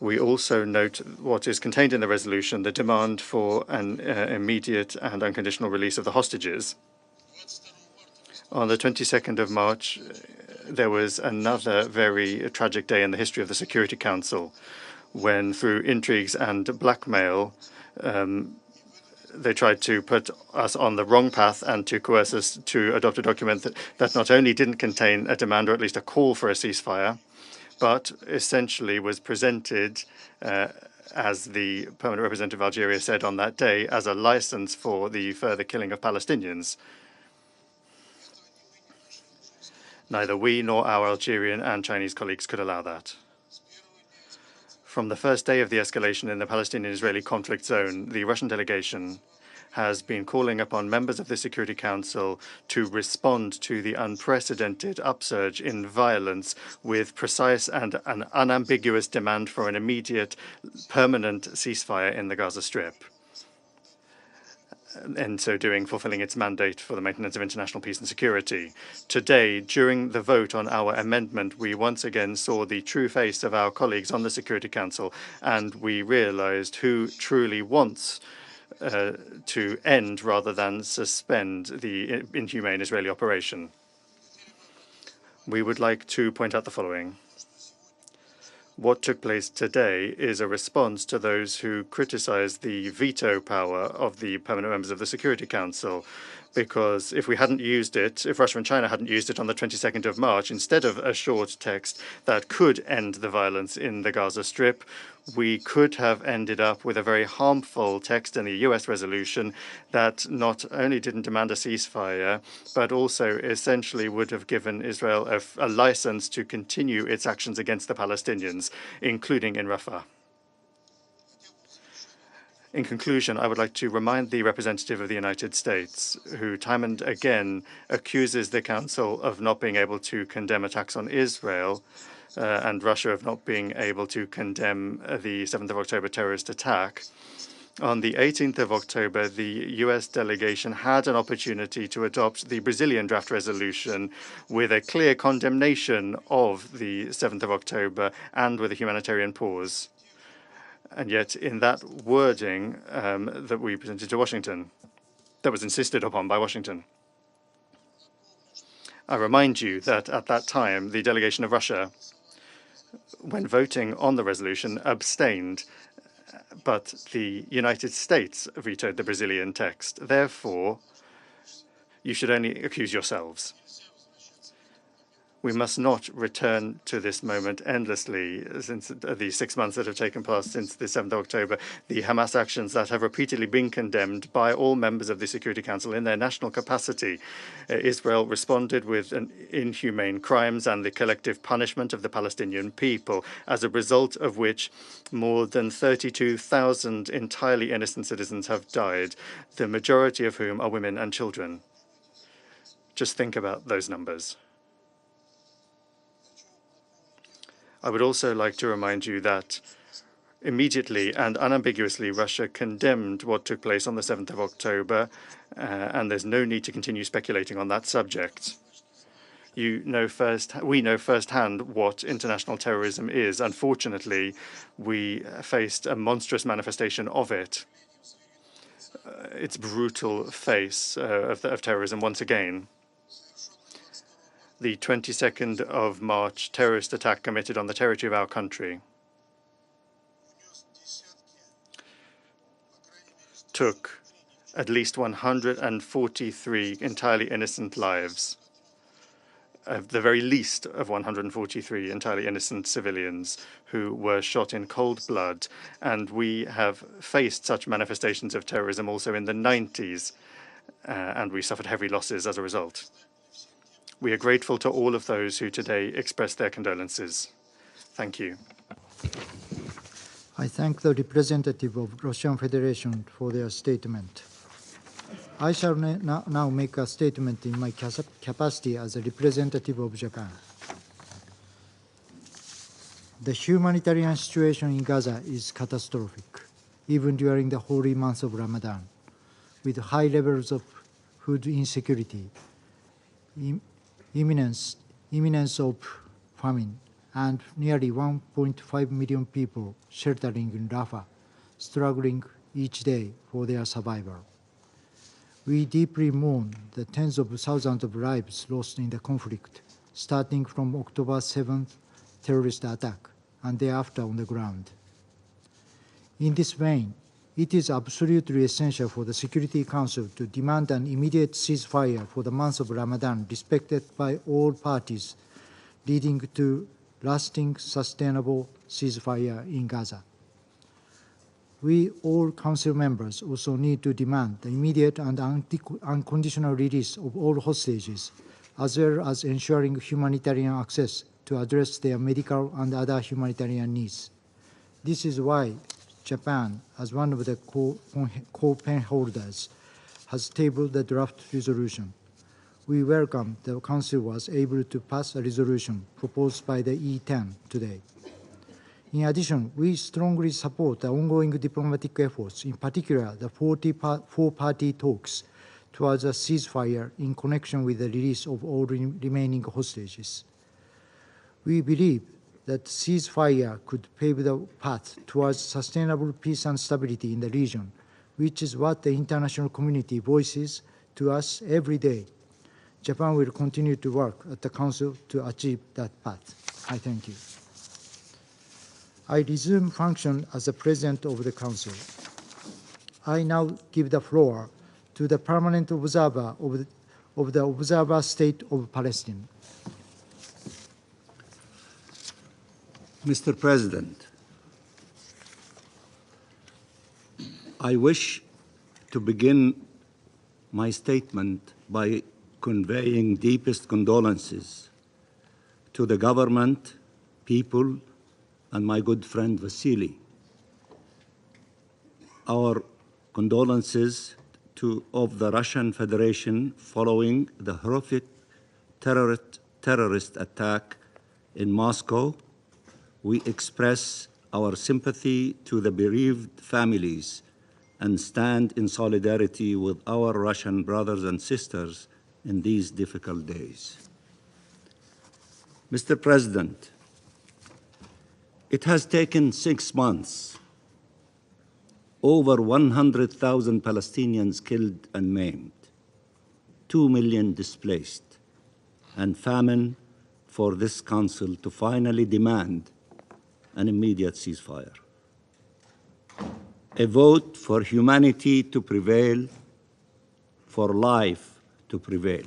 We also note what is contained in the resolution, the demand for an immediate and unconditional release of the hostages. On the 22nd of March, there was another very tragic day in the history of the Security Council, when through intrigues and blackmail, they tried to put us on the wrong path and to coerce us to adopt a document that not only didn't contain a demand or at least a call for a ceasefire, but essentially was presented, as the permanent representative of Algeria said on that day, as a license for the further killing of Palestinians. Neither we nor our Algerian and Chinese colleagues could allow that. From the first day of the escalation in the Palestinian-Israeli conflict zone, the Russian delegation has been calling upon members of the Security Council to respond to the unprecedented upsurge in violence with precise and an unambiguous demand for an immediate, permanent ceasefire in the Gaza Strip, and so doing fulfilling its mandate for the maintenance of international peace and security. Today, during the vote on our amendment, we once again saw the true face of our colleagues on the Security Council, and we realized who truly wants to end rather than suspend the inhumane Israeli operation. We would like to point out the following. What took place today is a response to those who criticize the veto power of the permanent members of the Security Council, because if we hadn't used it, if Russia and China hadn't used it on the 22nd of March, instead of a short text that could end the violence in the Gaza Strip, we could have ended up with a very harmful text in the US resolution that not only didn't demand a ceasefire, but also essentially would have given Israel a license to continue its actions against the Palestinians, including in Rafah. In conclusion, I would like to remind the representative of the United States, who time and again accuses the Council of not being able to condemn attacks on Israel, and Russia of not being able to condemn the 7th of October terrorist attack. On the 18th of October, the U.S. delegation had an opportunity to adopt the Brazilian draft resolution with a clear condemnation of the 7th of October and with a humanitarian pause. And yet, in that wording that we presented to Washington, that was insisted upon by Washington, I remind you that at that time, the delegation of Russia, when voting on the resolution, abstained, but the United States vetoed the Brazilian text. Therefore, you should only accuse yourselves. We must not return to this moment endlessly since the 6 months that have taken place since the 7th of October, the Hamas actions that have repeatedly been condemned by all members of the Security Council in their national capacity. Israel responded with inhumane crimes and the collective punishment of the Palestinian people, as a result of which more than 32,000 entirely innocent citizens have died, the majority of whom are women and children. Just think about those numbers. I would also like to remind you that immediately and unambiguously Russia condemned what took place on the 7th of October, and there's no need to continue speculating on that subject. We know firsthand what international terrorism is. Unfortunately, we faced a monstrous manifestation of it, its brutal face of terrorism once again. The 22nd of March terrorist attack committed on the territory of our country took at least 143 entirely innocent lives, the very least of 143 entirely innocent civilians who were shot in cold blood. And we have faced such manifestations of terrorism also in the 90s, and we suffered heavy losses as a result. We are grateful to all of those who today expressed their condolences. Thank you. I thank the representative of Russian Federation for their statement. I shall now make a statement in my capacity as a representative of Japan. The humanitarian situation in Gaza is catastrophic, even during the holy month of Ramadan, with high levels of food insecurity, imminence of famine, and nearly 1.5 million people sheltering in Rafah, struggling each day for their survival. We deeply mourn the tens of thousands of lives lost in the conflict, starting from October 7th terrorist attack and thereafter on the ground. In this vein, it is absolutely essential for the Security Council to demand an immediate ceasefire for the month of Ramadan, respected by all parties, leading to lasting, sustainable ceasefire in Gaza. We, all Council members, also need to demand the immediate and unconditional release of all hostages, as well as ensuring humanitarian access to address their medical and other humanitarian needs. This is why Japan, as one of the co-pen holders, has tabled the draft resolution. We welcome the Council was able to pass a resolution proposed by the E10 today. In addition, we strongly support the ongoing diplomatic efforts, in particular the four-party talks towards a ceasefire in connection with the release of all remaining hostages. We believe that ceasefire could pave the path towards sustainable peace and stability in the region, which is what the international community voices to us every day. Japan will continue to work at the Council to achieve that path. I thank you. I resume function as the President of the Council. I now give the floor to the permanent observer of the Observer State of Palestine. Mr. President, I wish to begin my statement by conveying deepest condolences to the government, people, and my good friend Vasily. Our condolences of the Russian Federation following the horrific terrorist attack in Moscow. We express our sympathy to the bereaved families and stand in solidarity with our Russian brothers and sisters in these difficult days. Mr. President, it has taken 6 months, over 100,000 Palestinians killed and maimed, 2 million displaced, and famine for this Council to finally demand an immediate ceasefire. A vote for humanity to prevail, for life to prevail.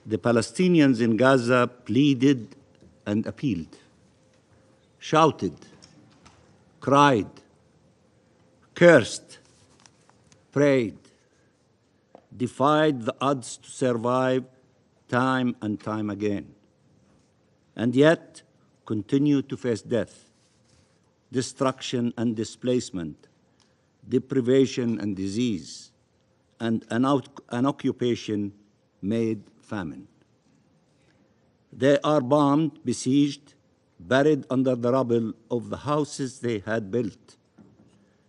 The Palestinians in Gaza pleaded and appealed, shouted, cried, cursed, prayed, defied the odds to survive time and time again, and yet continue to face death, destruction and displacement, deprivation and disease, and an occupation made famine. They are bombed, besieged, buried under the rubble of the houses they had built.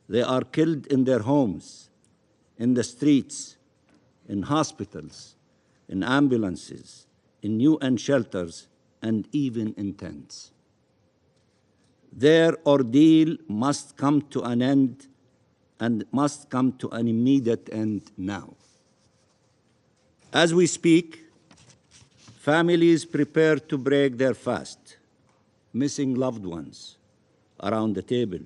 They are killed in their homes, in the streets, in hospitals, in ambulances, in UN shelters, and even in tents. Their ordeal must come to an end and must come to an immediate end now. As we speak, families prepare to break their fast, missing loved ones around the table,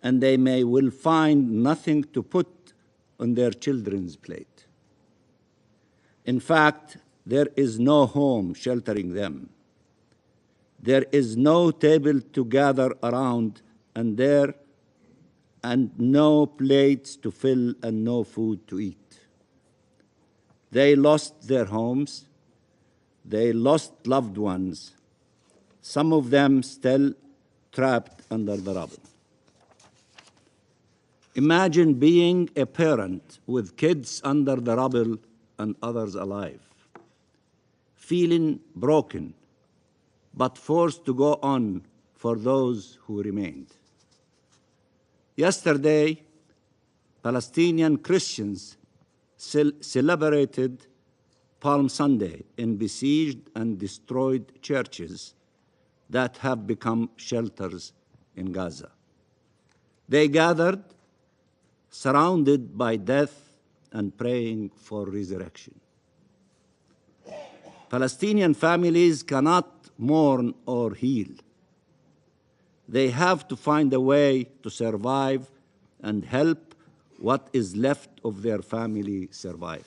and they will find nothing to put on their children's plate. In fact, there is no home sheltering them. There is no table to gather around, and no plates to fill and no food to eat. They lost their homes. They lost loved ones, some of them still trapped under the rubble. Imagine being a parent with kids under the rubble and others alive, feeling broken, but forced to go on for those who remained. Yesterday, Palestinian Christians celebrated Palm Sunday in besieged and destroyed churches that have become shelters in Gaza. They gathered, surrounded by death and praying for resurrection. Palestinian families cannot mourn or heal. They have to find a way to survive and help what is left of their family survive.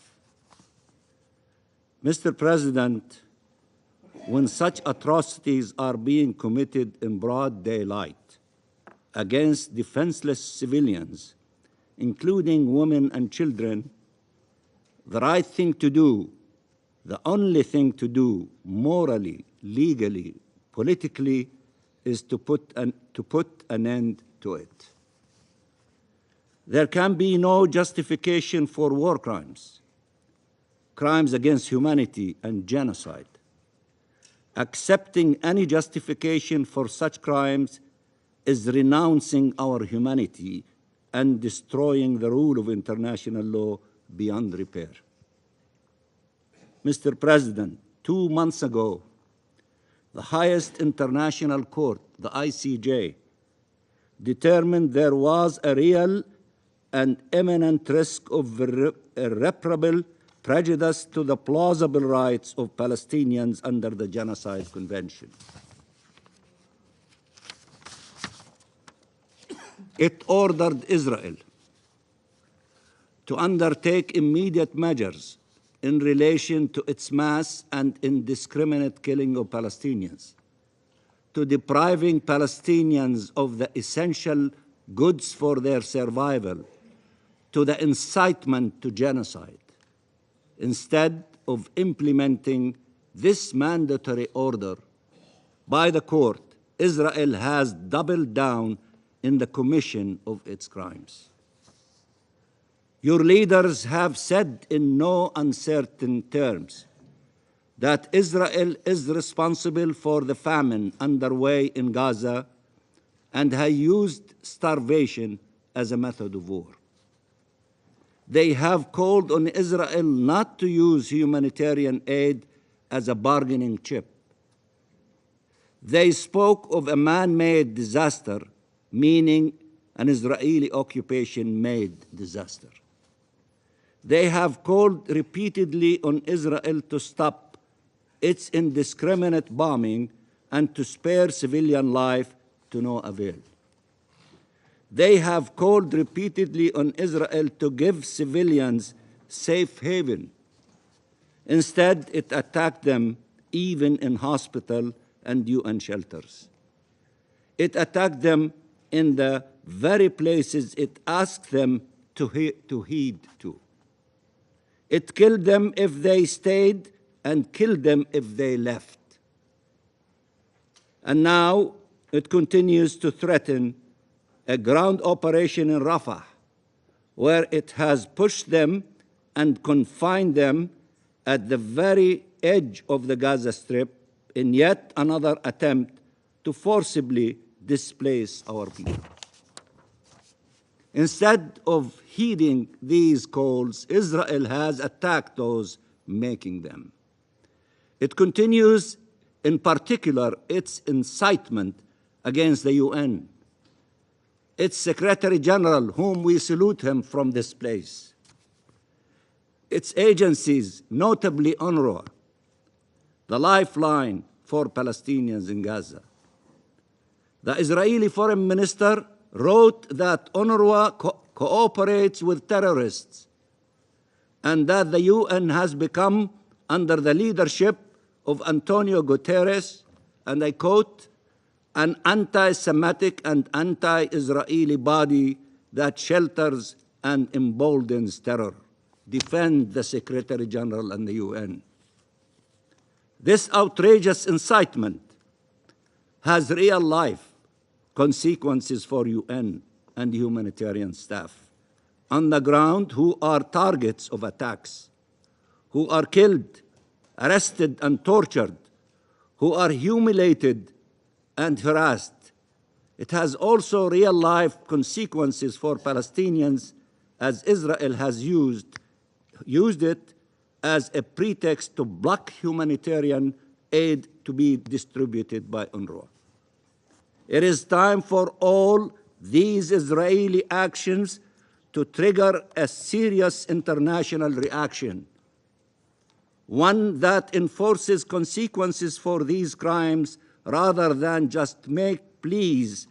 Mr. President, when such atrocities are being committed in broad daylight against defenseless civilians, including women and children, the right thing to do, the only thing to do morally, legally, politically, is to put an end to it. There can be no justification for war crimes, crimes against humanity, and genocide. Accepting any justification for such crimes is renouncing our humanity and destroying the rule of international law beyond repair. Mr. President, 2 months ago, the highest international court, the ICJ, determined there was a real and imminent risk of irreparable prejudice to the plausible rights of Palestinians under the Genocide Convention. It ordered Israel to undertake immediate measures in relation to its mass and indiscriminate killing of Palestinians, to depriving Palestinians of the essential goods for their survival, to the incitement to genocide. Instead of implementing this mandatory order by the court, Israel has doubled down in the commission of its crimes. Your leaders have said in no uncertain terms that Israel is responsible for the famine underway in Gaza and has used starvation as a method of war. They have called on Israel not to use humanitarian aid as a bargaining chip. They spoke of a man-made disaster, meaning an Israeli occupation-made disaster. They have called repeatedly on Israel to stop its indiscriminate bombing and to spare civilian life to no avail. They have called repeatedly on Israel to give civilians safe haven. Instead, it attacked them even in hospitals and UN shelters. It attacked them in the very places it asked them to heed to. It killed them if they stayed and killed them if they left. And now it continues to threaten a ground operation in Rafah, where it has pushed them and confined them at the very edge of the Gaza Strip in yet another attempt to forcibly displace our people. Instead of heeding these calls, Israel has attacked those making them. It continues, in particular, its incitement against the UN, its Secretary General, whom we salute him from this place, its agencies, notably UNRWA, the lifeline for Palestinians in Gaza. The Israeli Foreign Minister wrote that UNRWA cooperates with terrorists and that the UN has become, under the leadership of Antonio Guterres, and I quote, an anti-Semitic and anti-Israeli body that shelters and emboldens terror. Defend the Secretary General and the UN. This outrageous incitement has real-life consequences for UN and humanitarian staff on the ground who are targets of attacks, who are killed, arrested, and tortured, who are humiliated and harassed. It has also real-life consequences for Palestinians, as Israel has used it as a pretext to block humanitarian aid to be distributed by UNRWA. It is time for all these Israeli actions to trigger a serious international reaction, one that enforces consequences for these crimes rather than just make pleas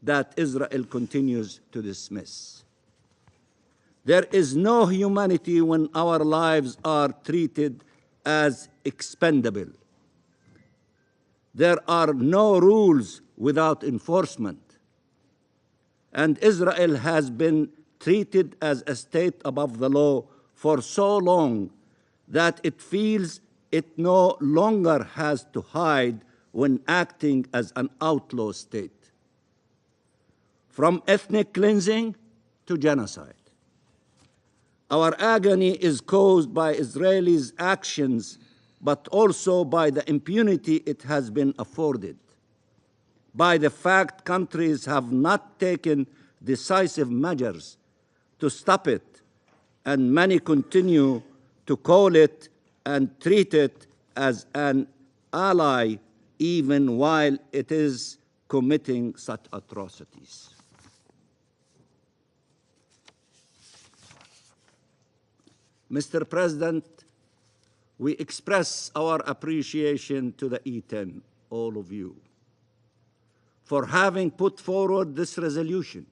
that Israel continues to dismiss. There is no humanity when our lives are treated as expendable. There are no rules without enforcement. And Israel has been treated as a state above the law for so long that it feels it no longer has to hide when acting as an outlaw state. From ethnic cleansing to genocide. Our agony is caused by Israelis' actions, but also by the impunity it has been afforded, by the fact countries have not taken decisive measures to stop it, and many continue to call it and treat it as an ally even while it is committing such atrocities. Mr. President, we express our appreciation to the E10, all of you, for having put forward this resolution,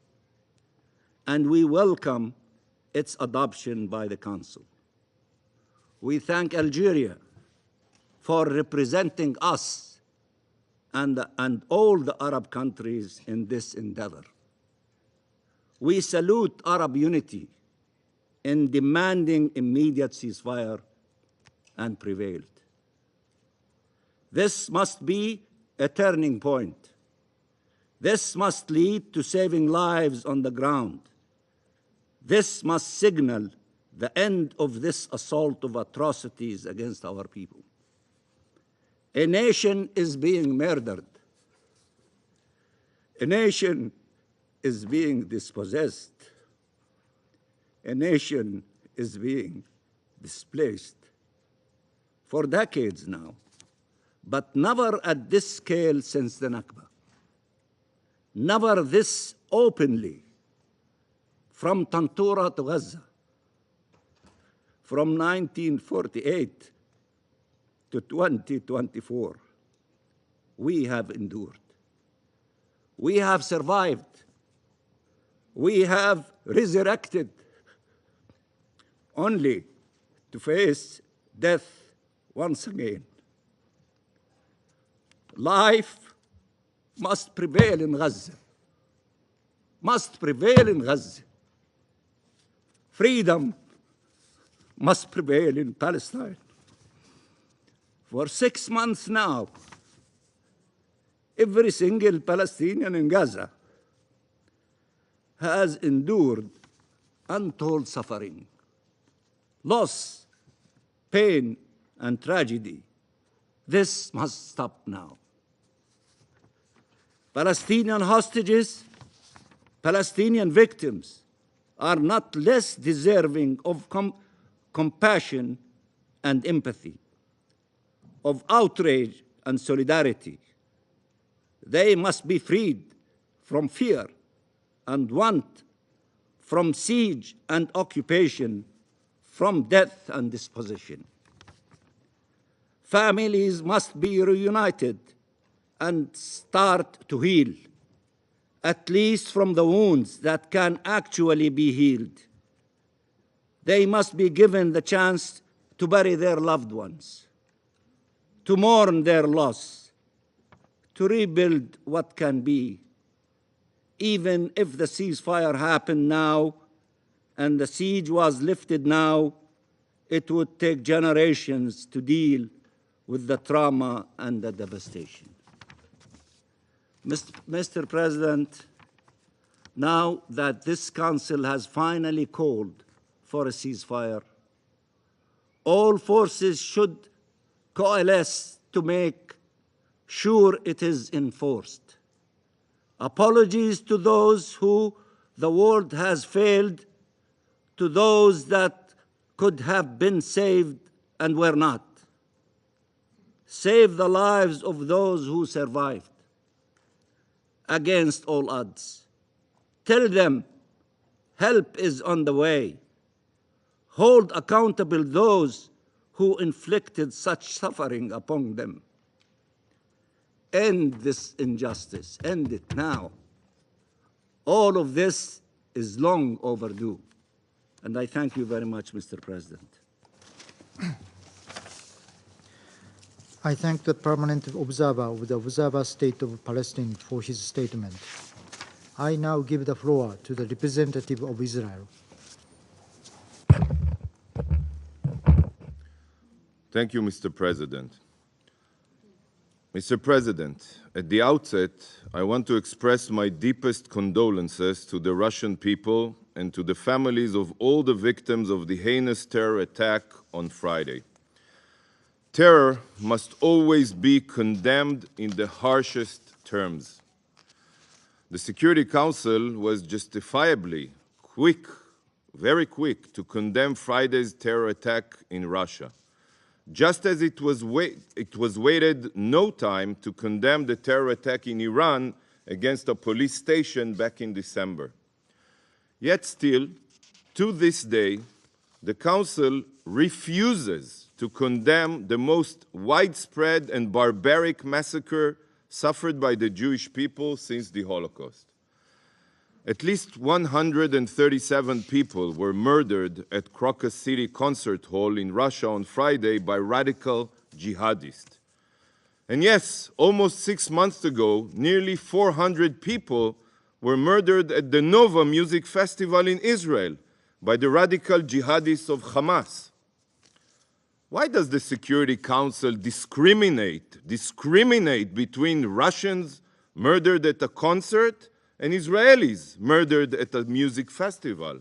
and we welcome its adoption by the Council. We thank Algeria for representing us and all the Arab countries in this endeavor. We salute Arab unity in demanding immediate ceasefire and prevailed. This must be a turning point. This must lead to saving lives on the ground. This must signal the end of this assault of atrocities against our people. A nation is being murdered. A nation is being dispossessed. A nation is being displaced for decades now, but never at this scale since the Nakba. Never this openly, from Tantura to Gaza, from 1948 to 2024, we have endured. We have survived. We have resurrected only to face death once again. Life must prevail in Gaza. Must prevail in Gaza. Freedom must prevail in Palestine. For 6 months now, every single Palestinian in Gaza has endured untold suffering, loss, pain, and tragedy. This must stop now. Palestinian hostages, Palestinian victims are not less deserving of compassion and empathy, of outrage and solidarity. They must be freed from fear and want, from siege and occupation, from death and dispossession. Families must be reunited and start to heal. at least from the wounds that can actually be healed. They must be given the chance to bury their loved ones, to mourn their loss, to rebuild what can be. Even if the ceasefire happened now and the siege was lifted now, it would take generations to with the trauma and the devastation. Mr. President, now that this Council has finally called for a ceasefire, all forces should coalesce to make sure it is enforced. Apologies to those who the world has failed, to those that could have been saved and were not. Save the lives of those who survived against all odds. Tell them help is on the way. Hold accountable those who inflicted such suffering upon them. End this injustice. End it now. All of this is long overdue. And I thank you very much, Mr. President. I thank the permanent observer of the Observer State of Palestine for his statement. I now give the floor to the representative of Israel. Thank you, Mr. President. Mr. President, at the outset, I want to express my deepest condolences to the Russian people and to the families of all the victims of the heinous terror attack on Friday. Terror must always be condemned in the harshest terms. The Security Council was justifiably very quick to condemn Friday's terror attack in Russia, just as it was waited no time to condemn the terror attack in Iran against a police station back in December. Yet still, to this day, the Council refuses to condemn the most widespread and barbaric massacre suffered by the Jewish people since the Holocaust. At least 137 people were murdered at Crocus City Concert Hall in Russia on Friday by radical jihadists. And yes, almost 6 months ago, nearly 400 people were murdered at the Nova Music Festival in Israel by the radical jihadists of Hamas. Why does the Security Council discriminate between Russians murdered at a concert and Israelis murdered at a music festival?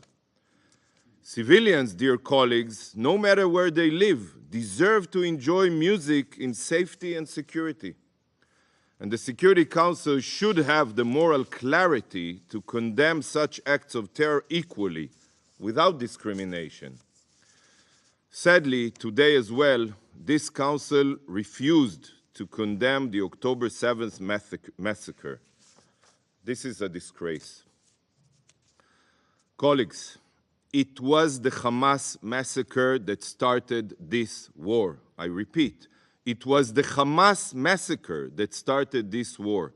Civilians, dear colleagues, no matter where they live, deserve to enjoy music in safety and security. And the Security Council should have the moral clarity to condemn such acts of terror equally, without discrimination. Sadly, today as well, this Council refused to condemn the October 7th massacre. This is a disgrace. Colleagues, it was the Hamas massacre that started this war. I repeat, it was the Hamas massacre that started this war.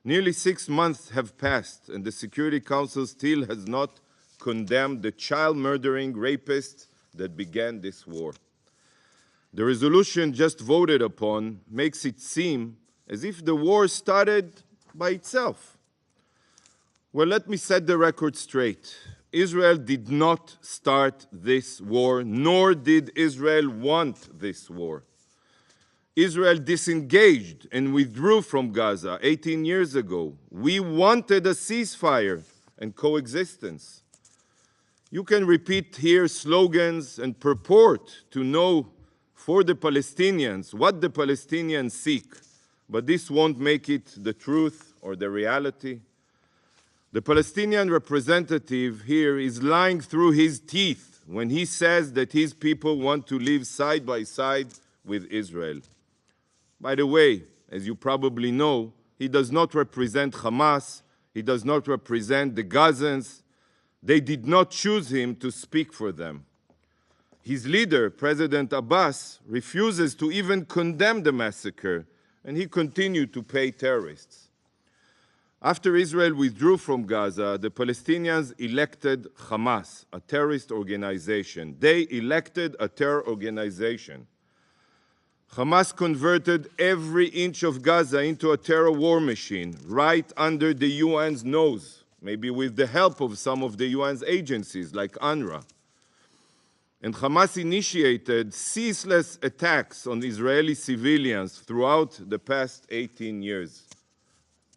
Nearly 6 months have passed, and the Security Council still has not condemned the child-murdering rapists that began this war. The resolution just voted upon makes it seem as if the war started by itself. Well, let me set the record straight. Israel did not start this war, nor did Israel want this war. Israel disengaged and withdrew from Gaza 18 years ago. We wanted a ceasefire and coexistence. You can repeat here slogans and purport to know for the Palestinians what the Palestinians seek, but this won't make it the truth or the reality. The Palestinian representative here is lying through his teeth when he says that his people want to live side by side with Israel. By the way, as you probably know, he does not represent Hamas, he does not represent the Gazans. They did not choose him to speak for them. His leader, President Abbas, refuses to even condemn the massacre, and he continued to pay terrorists. After Israel withdrew from Gaza, the Palestinians elected Hamas, a terrorist organization. They elected a terror organization. Hamas converted every inch of Gaza into a terror war machine, right under the UN's nose, maybe with the help of some of the UN's agencies like UNRWA. And Hamas initiated ceaseless attacks on Israeli civilians throughout the past 18 years.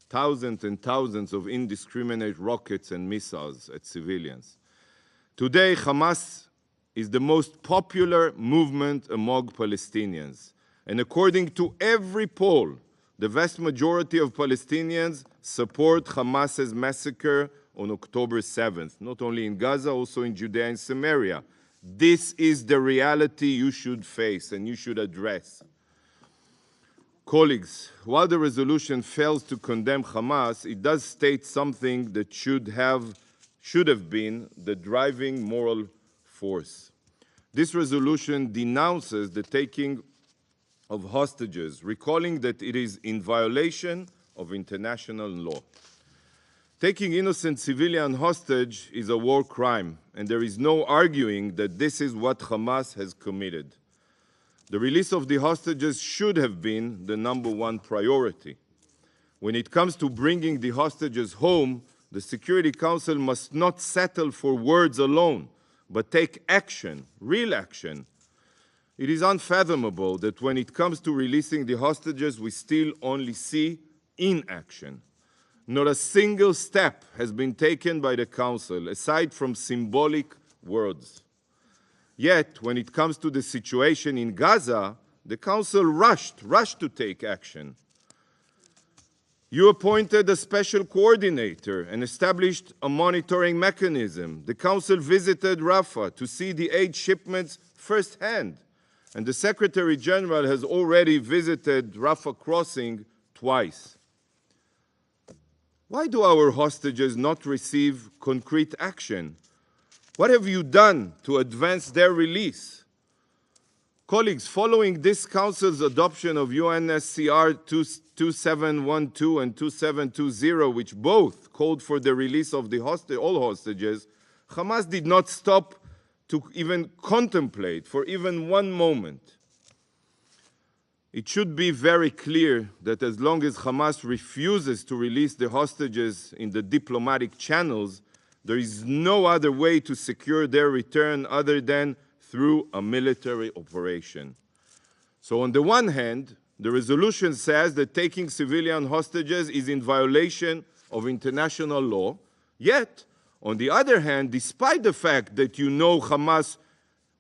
Thousands and thousands of indiscriminate rockets and missiles at civilians. Today, Hamas is the most popular movement among Palestinians. And according to every poll, the vast majority of Palestinians support Hamas's massacre on October 7th, not only in Gaza, also in Judea and Samaria. This is the reality you should face and you should address. Colleagues, while the resolution fails to condemn Hamas, it does state something that should have been the driving moral force. This resolution denounces the taking of hostages, recalling that it is in violation of international law. Taking innocent civilian hostage is a war crime, and there is no arguing that this is what Hamas has committed. The release of the hostages should have been the #1 priority. When it comes to bringing the hostages home, the Security Council must not settle for words alone, but take action, real action. It is unfathomable that when it comes to releasing the hostages, we still only see inaction. Not a single step has been taken by the Council, aside from symbolic words. Yet, when it comes to the situation in Gaza, the Council rushed to take action. You appointed a special coordinator and established a monitoring mechanism. The Council visited Rafah to see the aid shipments firsthand. And the Secretary General has already visited Rafah crossing twice. Why do our hostages not receive concrete action? What have you done to advance their release? Colleagues, following this Council's adoption of UNSCR 2712 and 2720, which both called for the release of all hostages, Hamas did not stop to even contemplate for even one moment. It should be very clear that as long as Hamas refuses to release the hostages in the diplomatic channels, there is no other way to secure their return other than through a military operation. So on the one hand, the resolution says that taking civilian hostages is in violation of international law, yet on the other hand, despite the fact that you know Hamas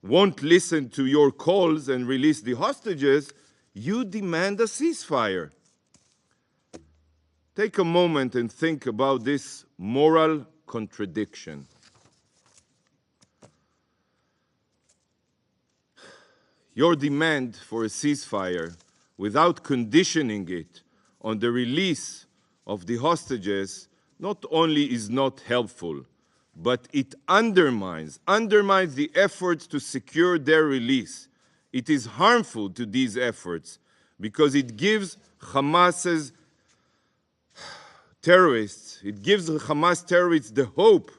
won't listen to your calls and release the hostages, you demand a ceasefire. Take a moment and think about this moral contradiction. Your demand for a ceasefire without conditioning it on the release of the hostages not only is not helpful, but it undermines the efforts to secure their release. It is harmful to these efforts because it gives Hamas terrorists the hope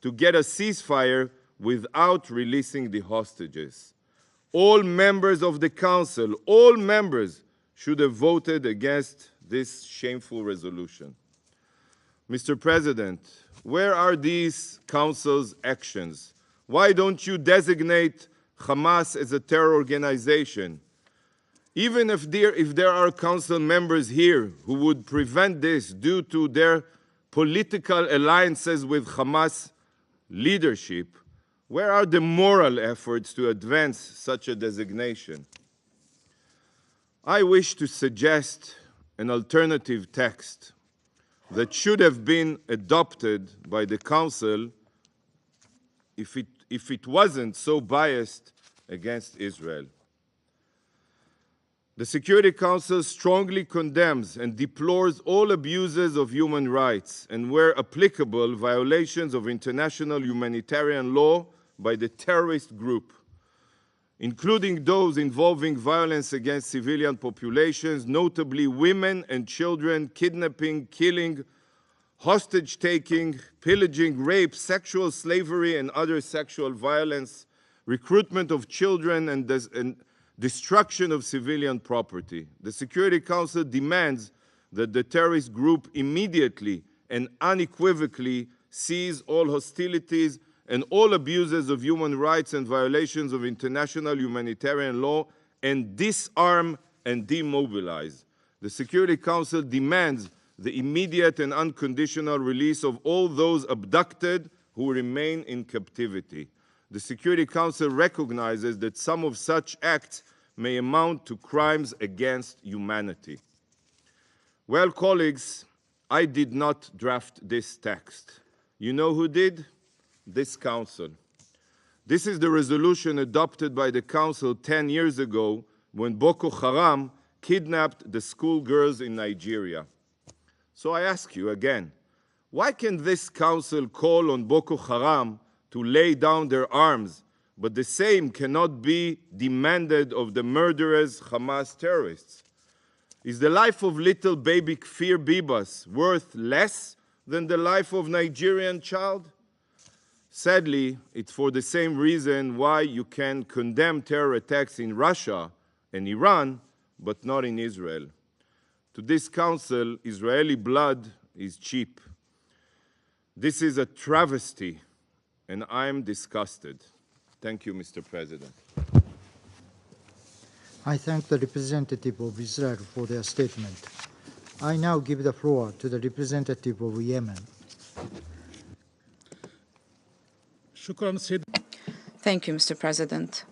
to get a ceasefire without releasing the hostages. All members of the Council, all members should have voted against this shameful resolution. Mr. President, where are these Council's actions? Why don't you designate Hamas as a terror organization? Even if there are Council members here who would prevent this due to their political alliances with Hamas leadership, where are the moral efforts to advance such a designation? I wish to suggest an alternative text that should have been adopted by the Council if it wasn't so biased against Israel. The Security Council strongly condemns and deplores all abuses of human rights and, where applicable, violations of international humanitarian law by the terrorist group, including those involving violence against civilian populations, notably women and children, kidnapping, killing hostage-taking, pillaging, rape, sexual slavery, and other sexual violence, recruitment of children, and destruction of civilian property. The Security Council demands that the terrorist group immediately and unequivocally cease all hostilities and all abuses of human rights and violations of international humanitarian law and disarm and demobilize. The Security Council demands the immediate and unconditional release of all those abducted who remain in captivity. The Security Council recognizes that some of such acts may amount to crimes against humanity. Well, colleagues, I did not draft this text. You know who did? This Council. This is the resolution adopted by the Council 10 years ago when Boko Haram kidnapped the schoolgirls in Nigeria. So I ask you again, why can this Council call on Boko Haram to lay down their arms, but the same cannot be demanded of the murderous Hamas terrorists? Is the life of little baby Kfir Bibas worth less than the life of Nigerian child? Sadly, it's for the same reason why you can condemn terror attacks in Russia and Iran, but not in Israel. To this Council, Israeli blood is cheap. This is a travesty, and I'm disgusted. Thank you, Mr. President. I thank the representative of Israel for their statement. I now give the floor to the representative of Yemen. Thank you, Mr. President.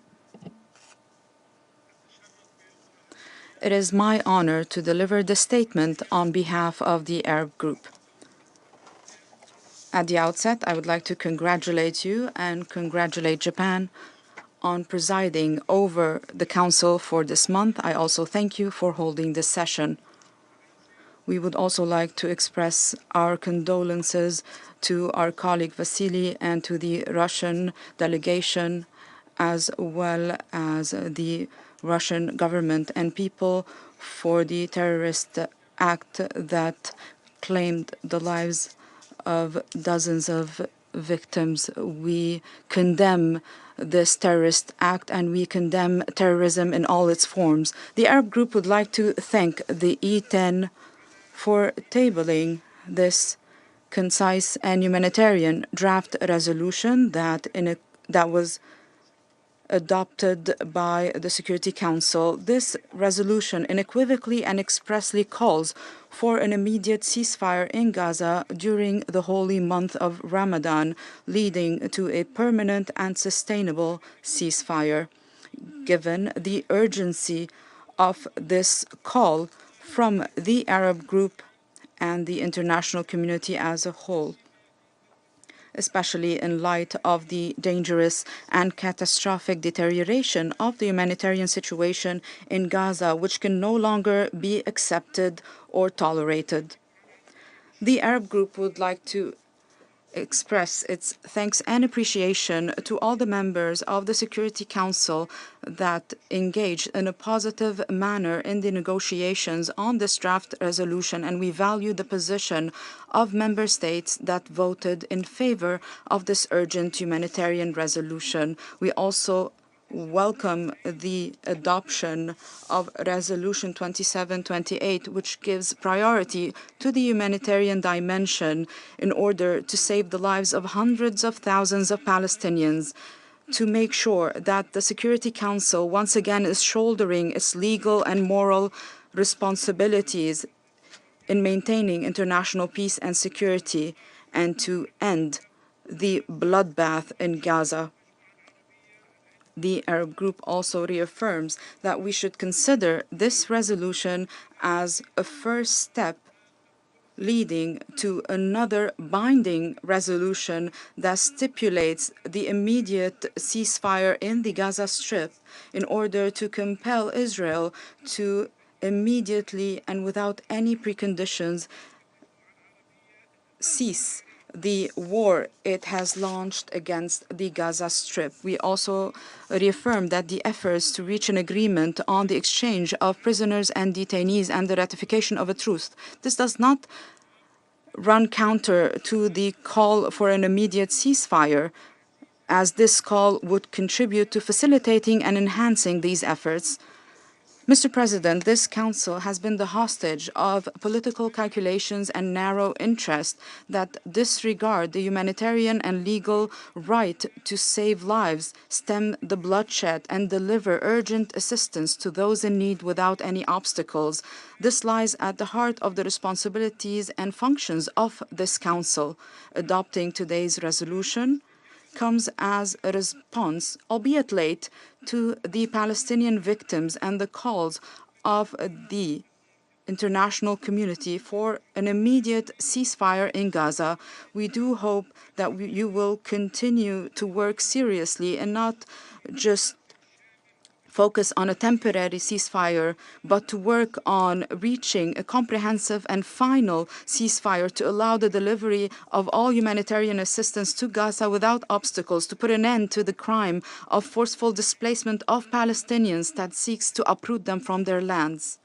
It is my honor to deliver the statement on behalf of the Arab Group. At the outset, I would like to congratulate you and congratulate Japan on presiding over the Council for this month. I also thank you for holding this session. We would also like to express our condolences to our colleague Vasily and to the Russian delegation, as well as the Russian government and people, for the terrorist act that claimed the lives of dozens of victims. We condemn this terrorist act and we condemn terrorism in all its forms. The Arab Group would like to thank the E10 for tabling this concise and humanitarian draft resolution that was adopted by the Security Council. This resolution unequivocally and expressly calls for an immediate ceasefire in Gaza during the holy month of Ramadan, leading to a permanent and sustainable ceasefire. Given the urgency of this call from the Arab Group and the international community as a whole, especially in light of the dangerous and catastrophic deterioration of the humanitarian situation in Gaza, which can no longer be accepted or tolerated. The Arab Group would like to express its thanks and appreciation to all the members of the Security Council that engaged in a positive manner in the negotiations on this draft resolution, and we value the position of member states that voted in favor of this urgent humanitarian resolution. We also welcome the adoption of Resolution 2728, which gives priority to the humanitarian dimension in order to save the lives of hundreds of thousands of Palestinians, to make sure that the Security Council once again is shouldering its legal and moral responsibilities in maintaining international peace and security, and to end the bloodbath in Gaza. The Arab Group also reaffirms that we should consider this resolution as a first step leading to another binding resolution that stipulates the immediate ceasefire in the Gaza Strip in order to compel Israel to immediately and without any preconditions cease the war it has launched against the Gaza Strip. We also reaffirm that the efforts to reach an agreement on the exchange of prisoners and detainees and the ratification of a truce, this does not run counter to the call for an immediate ceasefire, as this call would contribute to facilitating and enhancing these efforts. Mr. President, this Council has been the hostage of political calculations and narrow interest that disregard the humanitarian and legal right to save lives, stem the bloodshed, and deliver urgent assistance to those in need without any obstacles. This lies at the heart of the responsibilities and functions of this Council. Adopting today's resolution comes as a response, albeit late, to the Palestinian victims and the calls of the international community for an immediate ceasefire in Gaza. We do hope that you will continue to work seriously and not just focus on a temporary ceasefire, but to work on reaching a comprehensive and final ceasefire to allow the delivery of all humanitarian assistance to Gaza without obstacles, to put an end to the crime of forceful displacement of Palestinians that seeks to uproot them from their lands.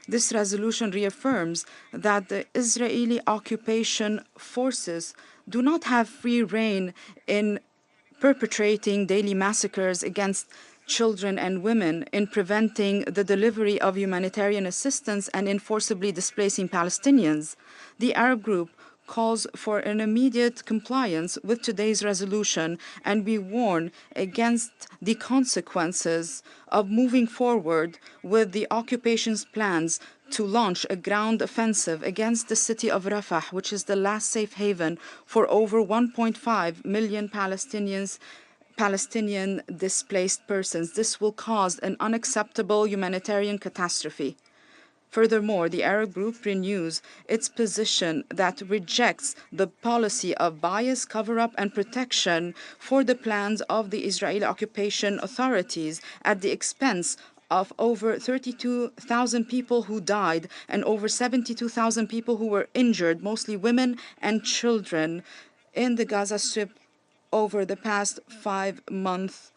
This resolution reaffirms that the Israeli occupation forces do not have free rein in perpetrating daily massacres against children and women, in preventing the delivery of humanitarian assistance, and in forcibly displacing Palestinians. The Arab group calls for an immediate compliance with today's resolution, and we warn against the consequences of moving forward with the occupation's plans to launch a ground offensive against the city of Rafah, which is the last safe haven for over 1.5 million Palestinian displaced persons. This will cause an unacceptable humanitarian catastrophe. Furthermore, the Arab group renews its position that rejects the policy of bias, cover-up, and protection for the plans of the Israeli occupation authorities at the expense of over 32,000 people who died and over 72,000 people who were injured, mostly women and children, in the Gaza Strip over the past 5 months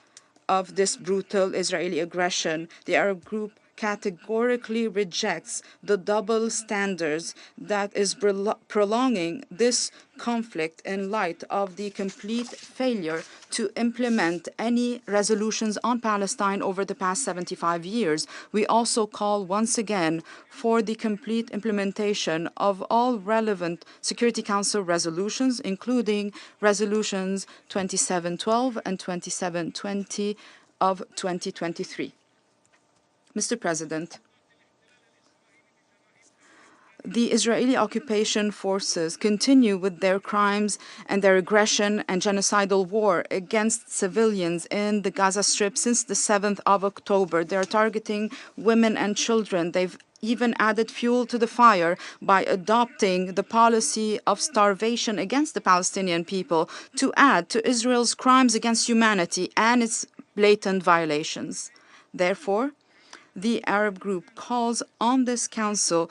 of this brutal Israeli aggression. The Arab group categorically rejects the double standards that is prolonging this conflict in light of the complete failure to implement any resolutions on Palestine over the past 75 years. We also call once again for the complete implementation of all relevant Security Council resolutions, including resolutions 2712 and 2720 of 2023. Mr. President, the Israeli occupation forces continue with their crimes and their aggression and genocidal war against civilians in the Gaza Strip since the 7th of October. They're targeting women and children. They've even added fuel to the fire by adopting the policy of starvation against the Palestinian people to add to Israel's crimes against humanity and its blatant violations. Therefore, the Arab group calls on this council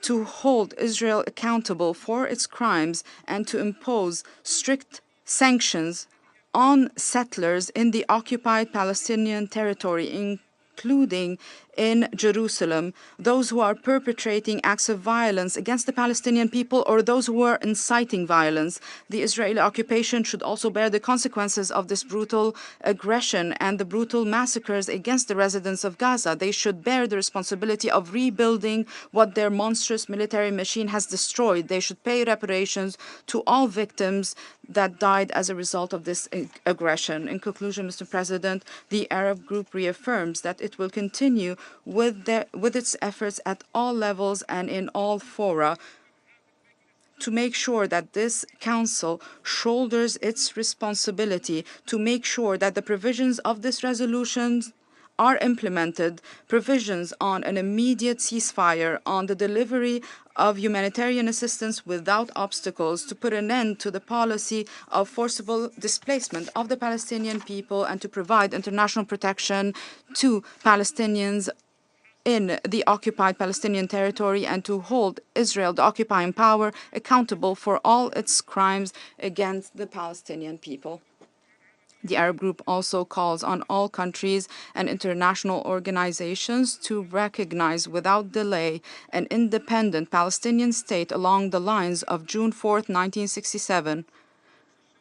to hold Israel accountable for its crimes and to impose strict sanctions on settlers in the occupied Palestinian territory, including in Jerusalem, those who are perpetrating acts of violence against the Palestinian people or those who are inciting violence. The Israeli occupation should also bear the consequences of this brutal aggression and the brutal massacres against the residents of Gaza. They should bear the responsibility of rebuilding what their monstrous military machine has destroyed. They should pay reparations to all victims that died as a result of this aggression. In conclusion, Mr. President, the Arab group reaffirms that it will continue with its efforts at all levels and in all fora to make sure that this Council shoulders its responsibility to make sure that the provisions of this resolution are implemented, provisions on an immediate ceasefire, on the delivery of humanitarian assistance without obstacles, to put an end to the policy of forcible displacement of the Palestinian people, and to provide international protection to Palestinians in the occupied Palestinian territory, and to hold Israel, the occupying power, accountable for all its crimes against the Palestinian people. The Arab group also calls on all countries and international organizations to recognize without delay an independent Palestinian state along the lines of June 4, 1967,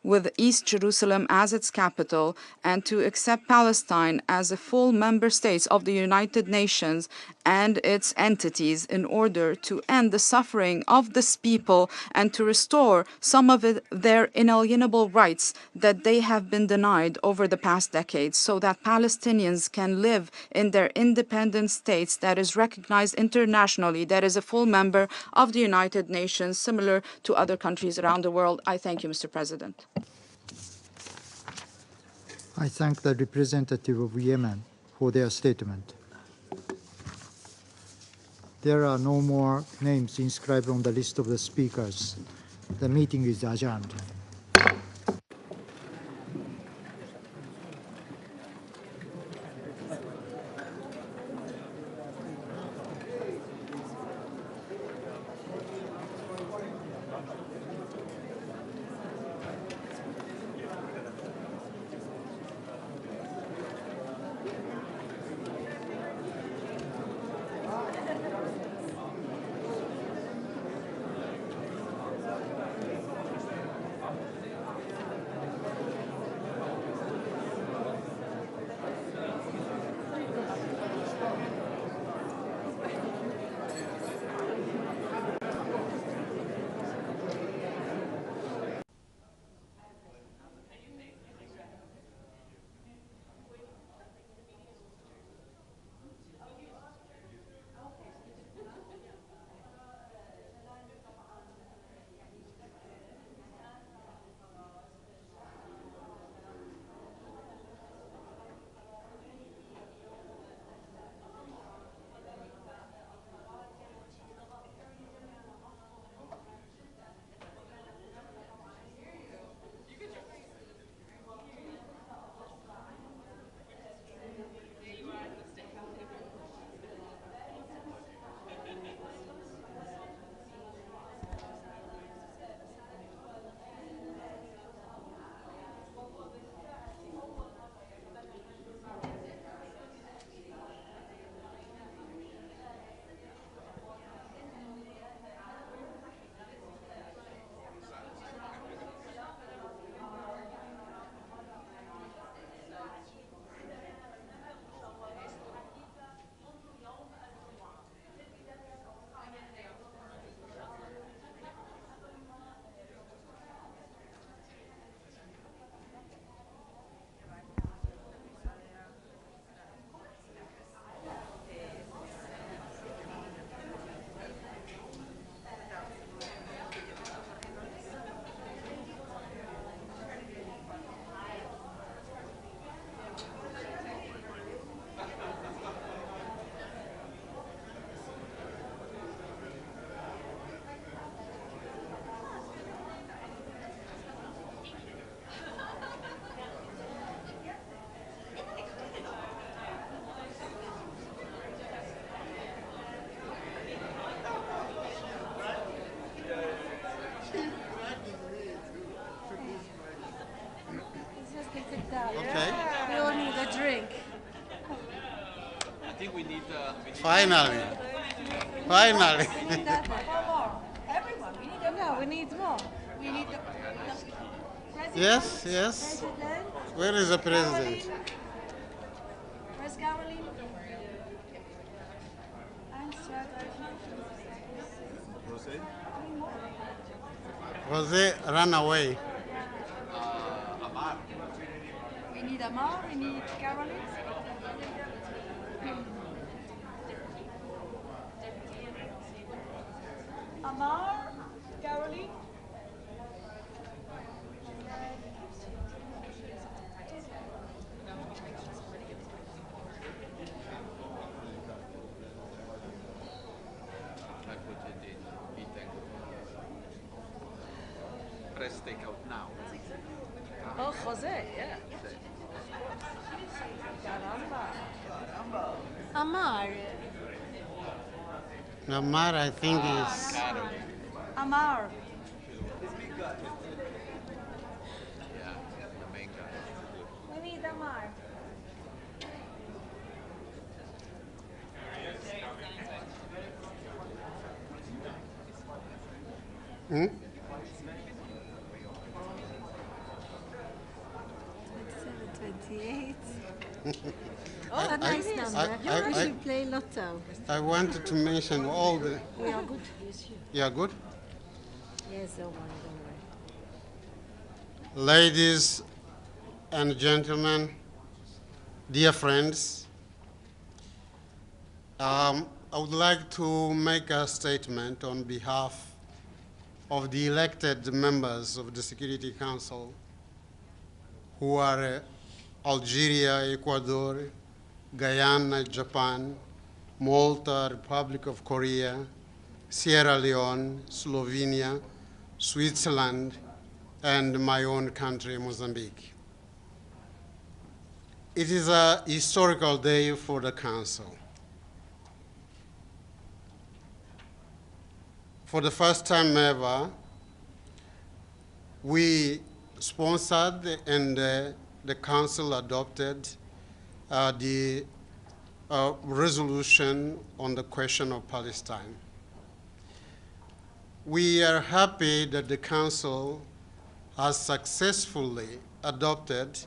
with East Jerusalem as its capital, and to accept Palestine as a full member state of the United Nations and its entities in order to end the suffering of this people and to restore some of their inalienable rights that they have been denied over the past decades, so that Palestinians can live in their independent states that is recognized internationally, that is a full member of the United Nations, similar to other countries around the world. I thank you, Mr. President. I thank the representative of Yemen for their statement. There are no more names inscribed on the list of the speakers. The meeting is adjourned. Okay. We all need a drink. I think we need Finally. Finally. We need that more. Everyone, we need no, we need more. We need the president. Yes, yes. President. Where is the president? Where's Caroline? Jose ran away. We need Amar, we need Caroline. Amar, Caroline. Press takeout now. Oh, Jose, yeah. Amar. Namar, I think, is. Amar. Yeah, the main guy. Hmm? 27, 28. Oh, nice number. We should play lotto. I wanted to mention all the... We are good. You are good? Yes, don't worry, don't worry. Ladies and gentlemen, dear friends, I would like to make a statement on behalf of the elected members of the Security Council who are Algeria, Ecuador, Guyana, Japan, Malta, Republic of Korea, Sierra Leone, Slovenia, Switzerland, and my own country, Mozambique. It is a historical day for the Council. For the first time ever, we sponsored and the Council adopted the resolution on the question of Palestine. We are happy that the Council has successfully adopted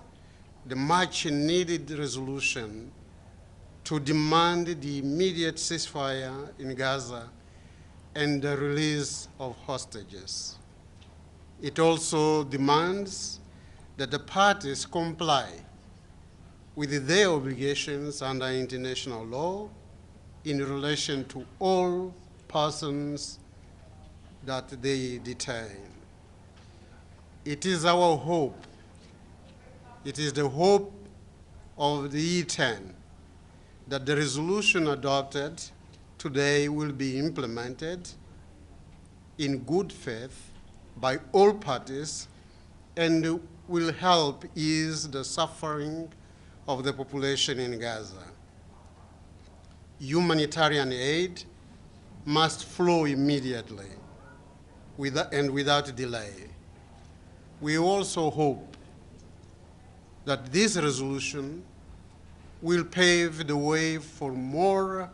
the much-needed resolution to demand the immediate ceasefire in Gaza and the release of hostages. It also demands that the parties comply with their obligations under international law in relation to all persons that they detain. It is our hope, it is the hope of the E10 that the resolution adopted today will be implemented in good faith by all parties and will help ease the suffering of the population in Gaza. Humanitarian aid must flow immediately and without delay. We also hope that this resolution will pave the way for more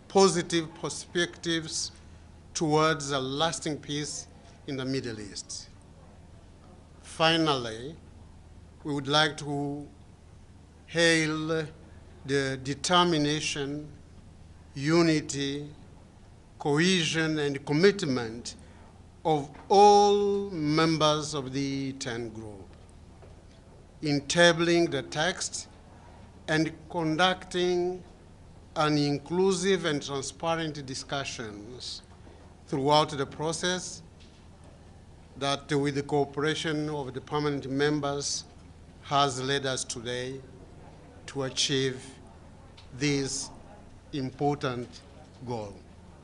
positive perspectives towards a lasting peace in the Middle East. Finally, we would like to hail the determination, unity, cohesion, and commitment of all members of the E10 group in tabling the text and conducting an inclusive and transparent discussions throughout the process that, with the cooperation of the permanent members, has led us today to achieve this important goal.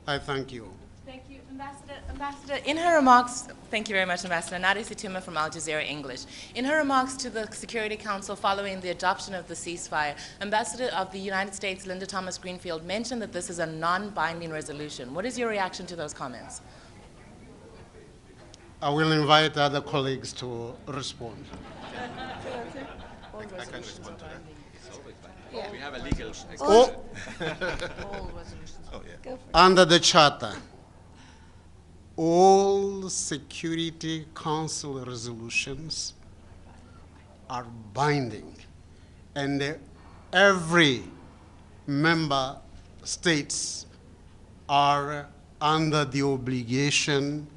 I thank you. Thank you, Ambassador. In her remarks, thank you very much, Ambassador. Nadia Situma from Al Jazeera English. In her remarks to the Security Council following the adoption of the ceasefire, Ambassador of the United States, Linda Thomas Greenfield, mentioned that this is a non-binding resolution. What is your reaction to those comments? I will invite other colleagues to respond. I can respond to that. Yeah. We have a legal expert. Under the Charter, all Security Council resolutions are binding, and every member states are under the obligation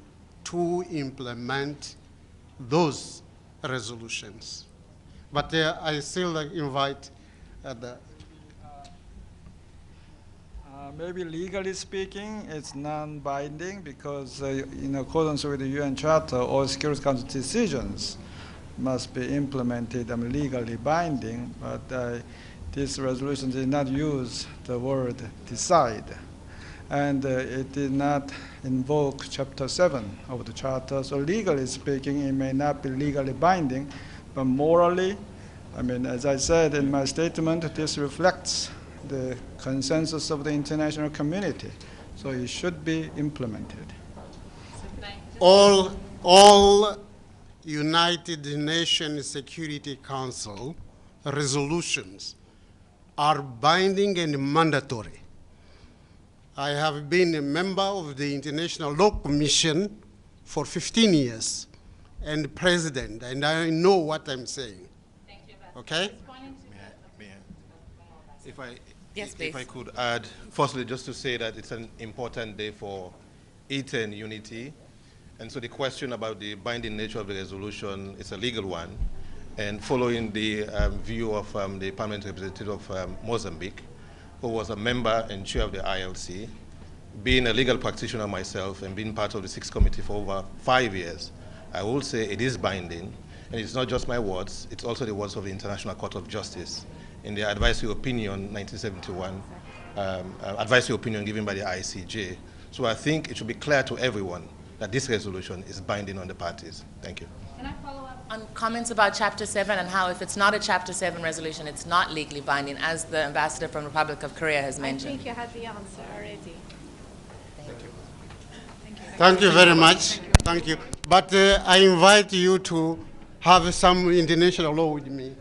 to implement those resolutions. But I still invite the... Maybe legally speaking, it's non-binding because in accordance with the UN Charter, all Security Council decisions must be implemented and legally binding, but this resolution did not use the word decide. And it did not invoke Chapter 7 of the Charter, so legally speaking, it may not be legally binding, but morally, I mean, as I said in my statement, this reflects the consensus of the international community, so it should be implemented. All United Nations Security Council resolutions are binding and mandatory. I have been a member of the International Law Commission for 15 years and president, and I know what I'm saying. Thank you, Okay? If I could add, firstly, just to say that it's an important day for E10 unity. And so the question about the binding nature of the resolution is a legal one. And following the view of the permanent representative of Mozambique, who was a member and chair of the ILC, being a legal practitioner myself and being part of the Sixth Committee for over 5 years, I will say it is binding. And it's not just my words, it's also the words of the International Court of Justice in the advisory opinion 1971, advisory opinion given by the ICJ. So I think it should be clear to everyone that this resolution is binding on the parties. Thank you. Can I follow up on comments about Chapter 7 and how if it's not a Chapter 7 resolution, it's not legally binding, as the ambassador from the Republic of Korea has mentioned? I think you had the answer already. Thank you. Thank you very much. Thank you. But I invite you to have some international law with me.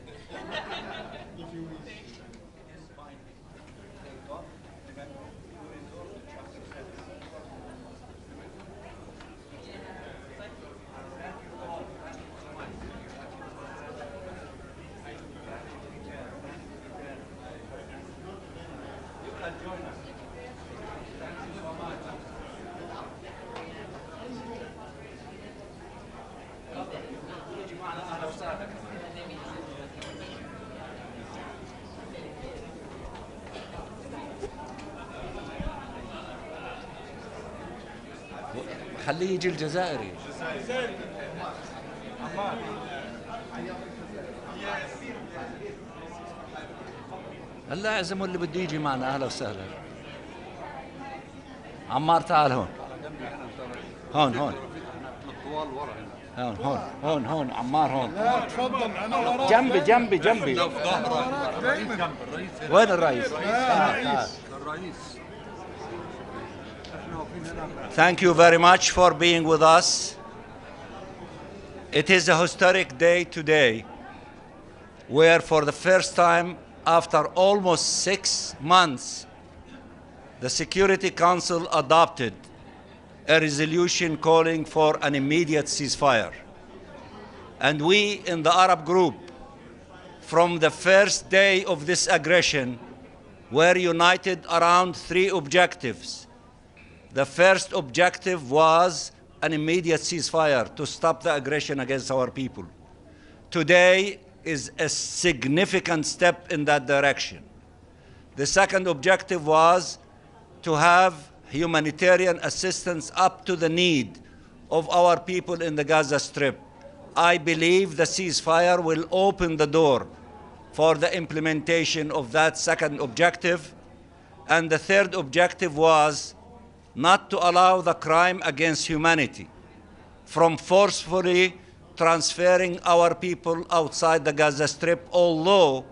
خليه يجي الجزائري. هلا اعزموا اللي بده يجي معنا. اهلا وسهلا. عمار تعال هون. هون هون. هون عمار هون. لا تفضل انا وراك. جنبي. وين الرئيس؟ الرئيس. Thank you very much for being with us. It is a historic day today, where for the first time after almost 6 months, the Security Council adopted a resolution calling for an immediate ceasefire. And we in the Arab group, from the first day of this aggression, were united around 3 objectives. The first objective was an immediate ceasefire to stop the aggression against our people. Today is a significant step in that direction. The second objective was to have humanitarian assistance up to the need of our people in the Gaza Strip. I believe the ceasefire will open the door for the implementation of that second objective. And the third objective was not to allow the crime against humanity from forcefully transferring our people outside the Gaza Strip, although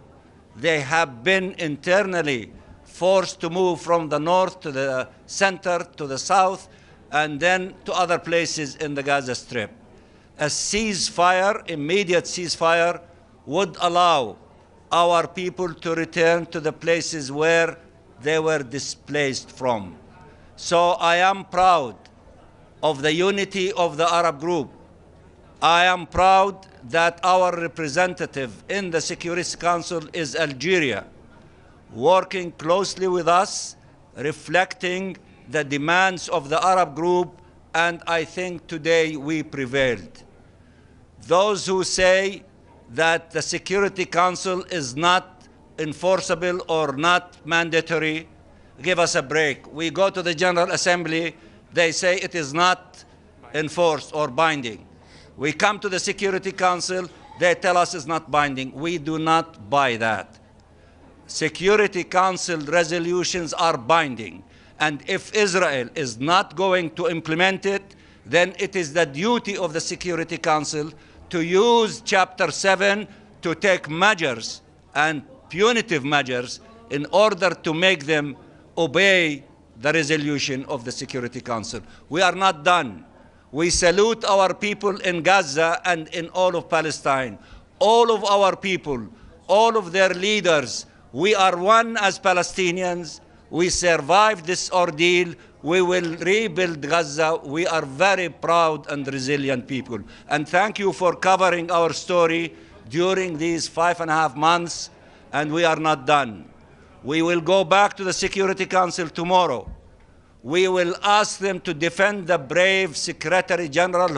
they have been internally forced to move from the north to the center to the south and then to other places in the Gaza Strip. A ceasefire, immediate ceasefire, would allow our people to return to the places where they were displaced from. So I am proud of the unity of the Arab group. I am proud that our representative in the Security Council is Algeria, working closely with us, reflecting the demands of the Arab group, and I think today we prevailed. Those who say that the Security Council is not enforceable or not mandatory, give us a break. We go to the General Assembly, they say it is not enforced or binding. We come to the Security Council, they tell us it's not binding. We do not buy that. Security Council resolutions are binding. And if Israel is not going to implement it, then it is the duty of the Security Council to use Chapter 7 to take measures and punitive measures in order to make them obey the resolution of the Security Council. We are not done. We salute our people in Gaza and in all of Palestine. All of our people, all of their leaders, we are one as Palestinians. We survived this ordeal. We will rebuild Gaza. We are very proud and resilient people. And thank you for covering our story during these 5.5 months, and we are not done. We will go back to the Security Council tomorrow. We will ask them to defend the brave Secretary General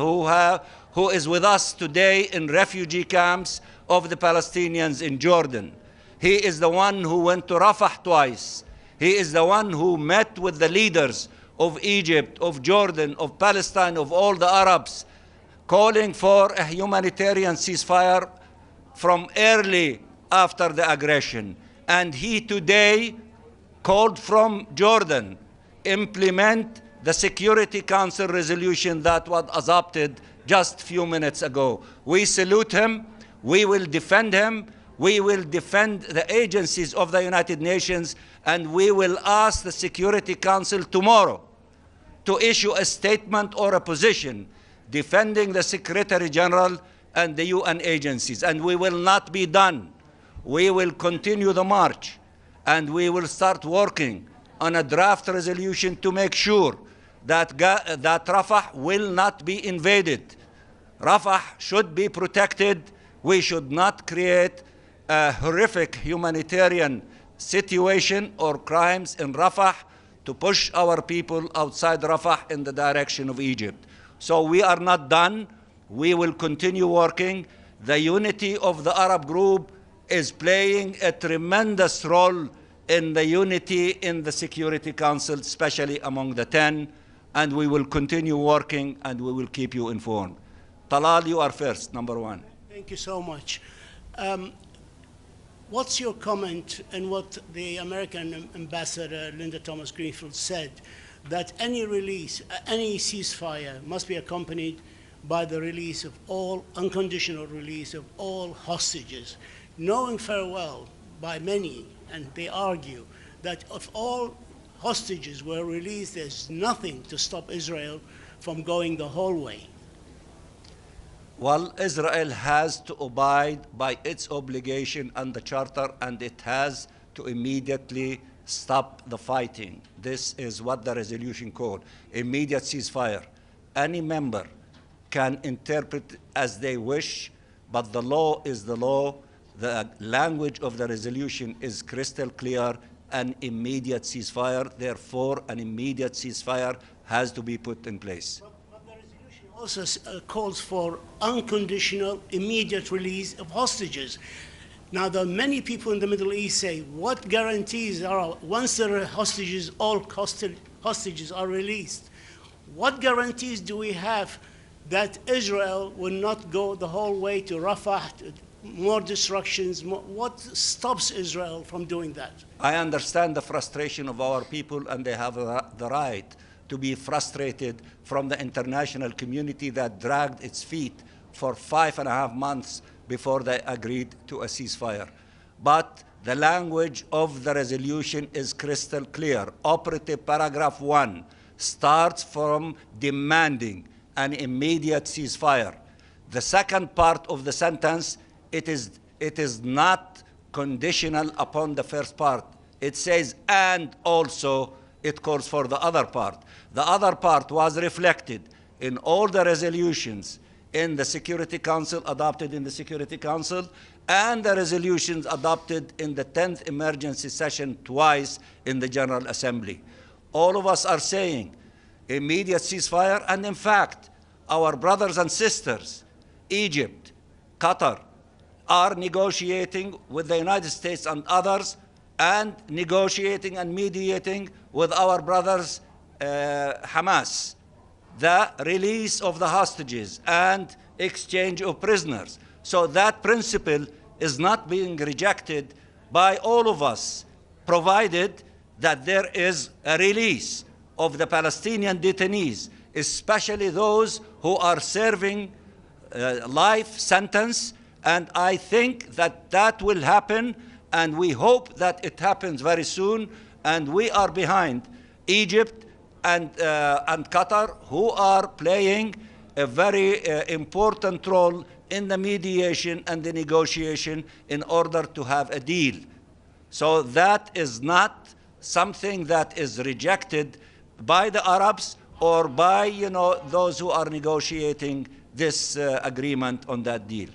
who is with us today in refugee camps of the Palestinians in Jordan. He is the one who went to Rafah twice. He is the one who met with the leaders of Egypt, of Jordan, of Palestine, of all the Arabs, calling for a humanitarian ceasefire from early after the aggression. And he today called from Jordan, implement the Security Council resolution that was adopted just a few minutes ago. We salute him. We will defend him. We will defend the agencies of the United Nations, and we will ask the Security Council tomorrow to issue a statement or a position defending the Secretary General and the UN agencies. And we will not be done. We will continue the march, and we will start working on a draft resolution to make sure that Rafah will not be invaded. Rafah should be protected. We should not create a horrific humanitarian situation or crimes in Rafah to push our people outside Rafah in the direction of Egypt. So we are not done. We will continue working. The unity of the Arab group is playing a tremendous role in the unity in the Security Council, especially among the 10, and we will continue working and we will keep you informed. Talal, you are first, number one. Thank you so much. What's your comment on what the American Ambassador Linda Thomas-Greenfield said, that any release, any ceasefire must be accompanied by the release of all, unconditional release of all hostages, knowing very well by many, and they argue, that if all hostages were released, there's nothing to stop Israel from going the whole way. Well, Israel has to abide by its obligation and the charter, and it has to immediately stop the fighting. This is what the resolution called, immediate ceasefire. Any member can interpret as they wish, but the law is the law. The language of the resolution is crystal clear, an immediate ceasefire. Therefore, an immediate ceasefire has to be put in place. Also calls for unconditional, immediate release of hostages. Now, there are many people in the Middle East say, what guarantees are, once the hostages, all hostages are released, what guarantees do we have that Israel will not go the whole way to Rafah, more destructions? What stops Israel from doing that? I understand the frustration of our people, and they have the right to be frustrated from the international community that dragged its feet for 5.5 months before they agreed to a ceasefire. But the language of the resolution is crystal clear. Operative paragraph 1 starts from demanding an immediate ceasefire. The second part of the sentence, it is not conditional upon the first part. It says, and also it calls for the other part. The other part was reflected in all the resolutions in the Security Council, adopted in the Security Council, and the resolutions adopted in the 10th emergency session twice in the General Assembly. All of us are saying immediate ceasefire, and in fact, our brothers and sisters, Egypt, Qatar, are negotiating with the United States and others, and negotiating and mediating with our brothers, Hamas, the release of the hostages and exchange of prisoners. So that principle is not being rejected by all of us, provided that there is a release of the Palestinian detainees, especially those who are serving life sentence. And I think that that will happen, and we hope that it happens very soon. And we are behind Egypt and Qatar, who are playing a very important role in the mediation and the negotiation in order to have a deal. So that is not something that is rejected by the Arabs or by, those who are negotiating this agreement on that deal.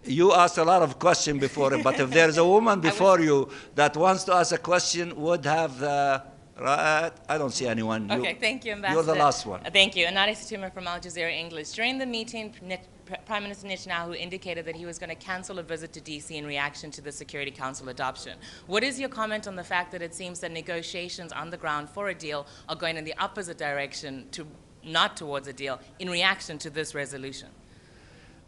You asked a lot of questions before, but if there's a woman before you that wants to ask a question, would have the right. I don't see anyone. Okay, thank you, Ambassador. You're the last one. Thank you. Anadi Satuma from Al Jazeera English. During the meeting, Prime Minister Netanyahu indicated that he was going to cancel a visit to D.C. in reaction to the Security Council adoption. What is your comment on the fact that it seems that negotiations on the ground for a deal are going in the opposite direction, not towards a deal, in reaction to this resolution?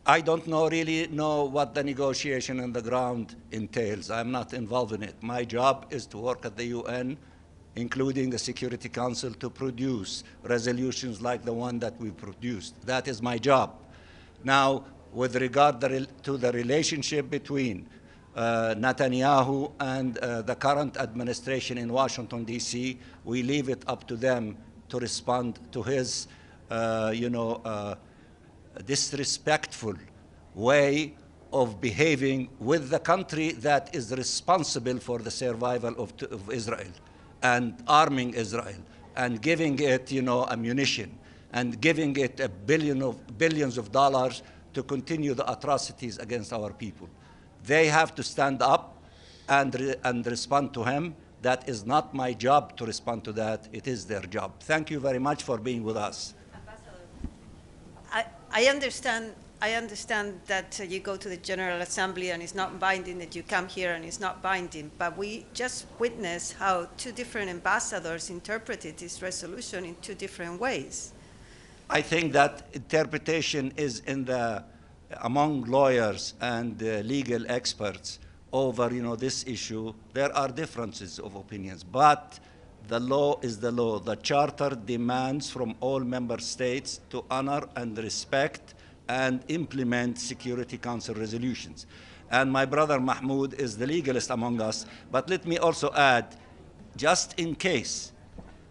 I don't really know what the negotiation on the ground entails. I'm not involved in it. My job is to work at the UN, including the Security Council, to produce resolutions like the one that we produced. That is my job. Now, with regard to the relationship between Netanyahu and the current administration in Washington, D.C., we leave it up to them to respond to his, disrespectful way of behaving with the country that is responsible for the survival of Israel and arming Israel and giving it, ammunition and giving it billions of dollars to continue the atrocities against our people. They have to stand up and respond to him. That is not my job to respond to that. It is their job. Thank you very much for being with us. I understand that you go to the General Assembly and it's not binding, that you come here and it's not binding, but we just witnessed how two different ambassadors interpreted this resolution in two different ways. I think that interpretation is among lawyers and legal experts over, this issue. There are differences of opinions, but the law is the law. The Charter demands from all member states to honor and respect and implement Security Council resolutions. And my brother Mahmoud is the legalist among us, but let me also add, just in case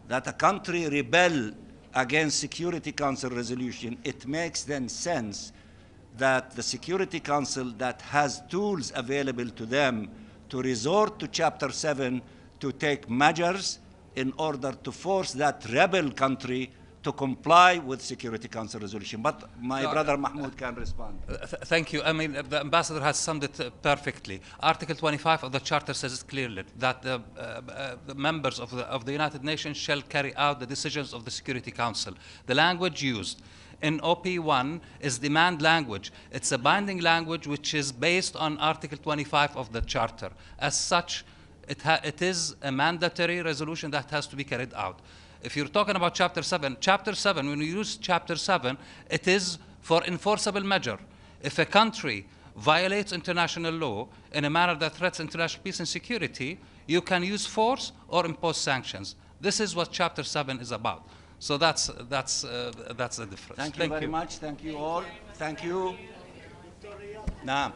that a country rebel against Security Council resolution, it makes then sense that the Security Council that has tools available to them to resort to Chapter 7 to take measures in order to force that rebel country to comply with Security Council resolution. But my brother Mahmoud can respond. Thank you. I mean, the ambassador has summed it perfectly. Article 25 of the Charter says clearly that the members of the United Nations shall carry out the decisions of the Security Council. The language used in OP1 is demand language. It's a binding language which is based on Article 25 of the Charter. As such, it is a mandatory resolution that has to be carried out. If you're talking about Chapter 7, when we use Chapter 7, it is for enforceable measure. If a country violates international law in a manner that threatens international peace and security, you can use force or impose sanctions. This is what Chapter 7 is about. So that's the difference. Thank you very much. Thank you all. Thank you. نعم.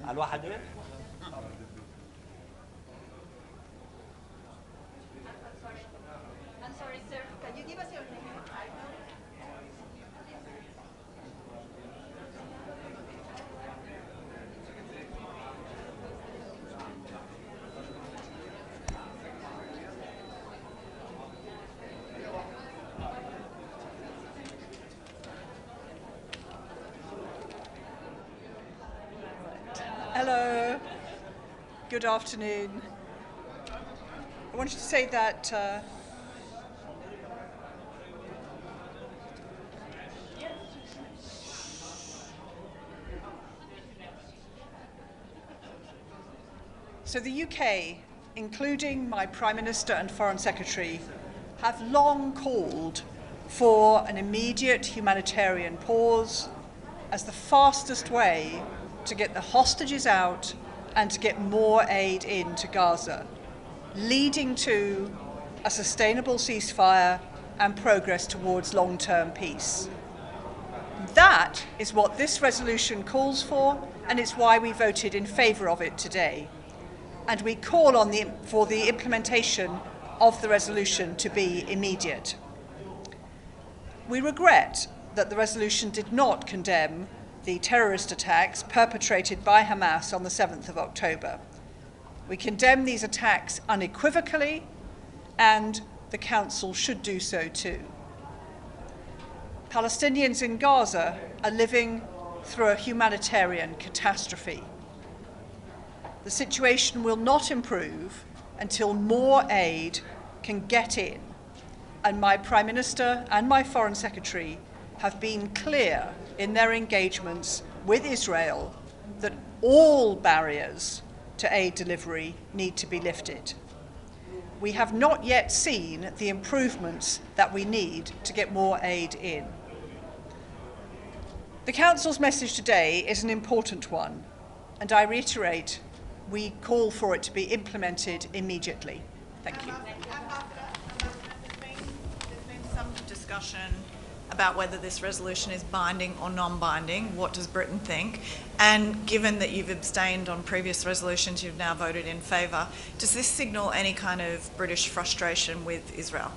الواحد إيه؟ I'm sorry, sir. Can you give us your name? Hello. Good afternoon. I wanted to say that so the UK, including my Prime Minister and Foreign Secretary, have long called for an immediate humanitarian pause as the fastest way to get the hostages out and to get more aid into Gaza, leading to a sustainable ceasefire and progress towards long-term peace. That is what this resolution calls for, and it's why we voted in favour of it today. And we call on for the implementation of the resolution to be immediate. We regret that the resolution did not condemn the terrorist attacks perpetrated by Hamas on the 7th of October. We condemn these attacks unequivocally, and the Council should do so too. Palestinians in Gaza are living through a humanitarian catastrophe. The situation will not improve until more aid can get in, and my Prime Minister and my Foreign Secretary have been clear in their engagements with Israel that all barriers to aid delivery need to be lifted. We have not yet seen the improvements that we need to get more aid in. The Council's message today is an important one, and I reiterate, we call for it to be implemented immediately. Thank you. There's been some discussion about whether this resolution is binding or non-binding. What does Britain think? And given that you've abstained on previous resolutions, you've now voted in favour. Does this signal any kind of British frustration with Israel?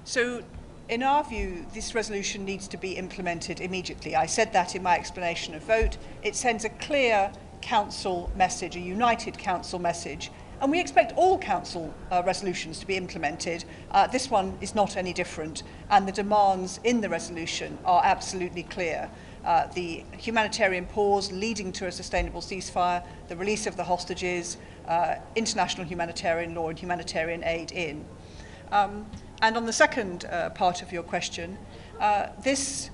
So, in our view, this resolution needs to be implemented immediately. I said that in my explanation of vote. It sends a clear Council message, a united Council message, and we expect all Council resolutions to be implemented. This one is not any different, and the demands in the resolution are absolutely clear. The humanitarian pause leading to a sustainable ceasefire, the release of the hostages, international humanitarian law and humanitarian aid in. And on the second part of your question, this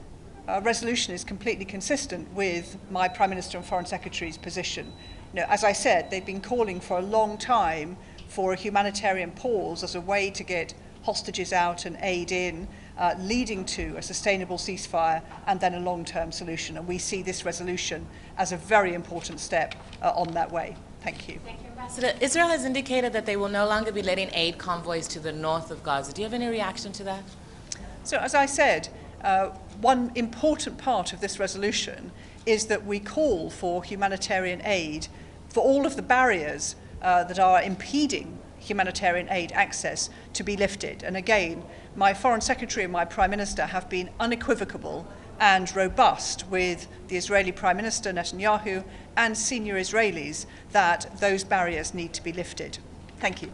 resolution is completely consistent with my Prime Minister and Foreign Secretary's position. You know, as I said, they've been calling for a long time for a humanitarian pause as a way to get hostages out and aid in, leading to a sustainable ceasefire and then a long-term solution. And we see this resolution as a very important step on that way. Thank you. Thank you, Ambassador. Israel has indicated that they will no longer be letting aid convoys to the north of Gaza. Do you have any reaction to that? So, as I said, one important part of this resolution is that we call for humanitarian aid for all of the barriers that are impeding humanitarian aid access to be lifted. And again, my Foreign Secretary and my Prime Minister have been unequivocal and robust with the Israeli Prime Minister Netanyahu and senior Israelis that those barriers need to be lifted. Thank you.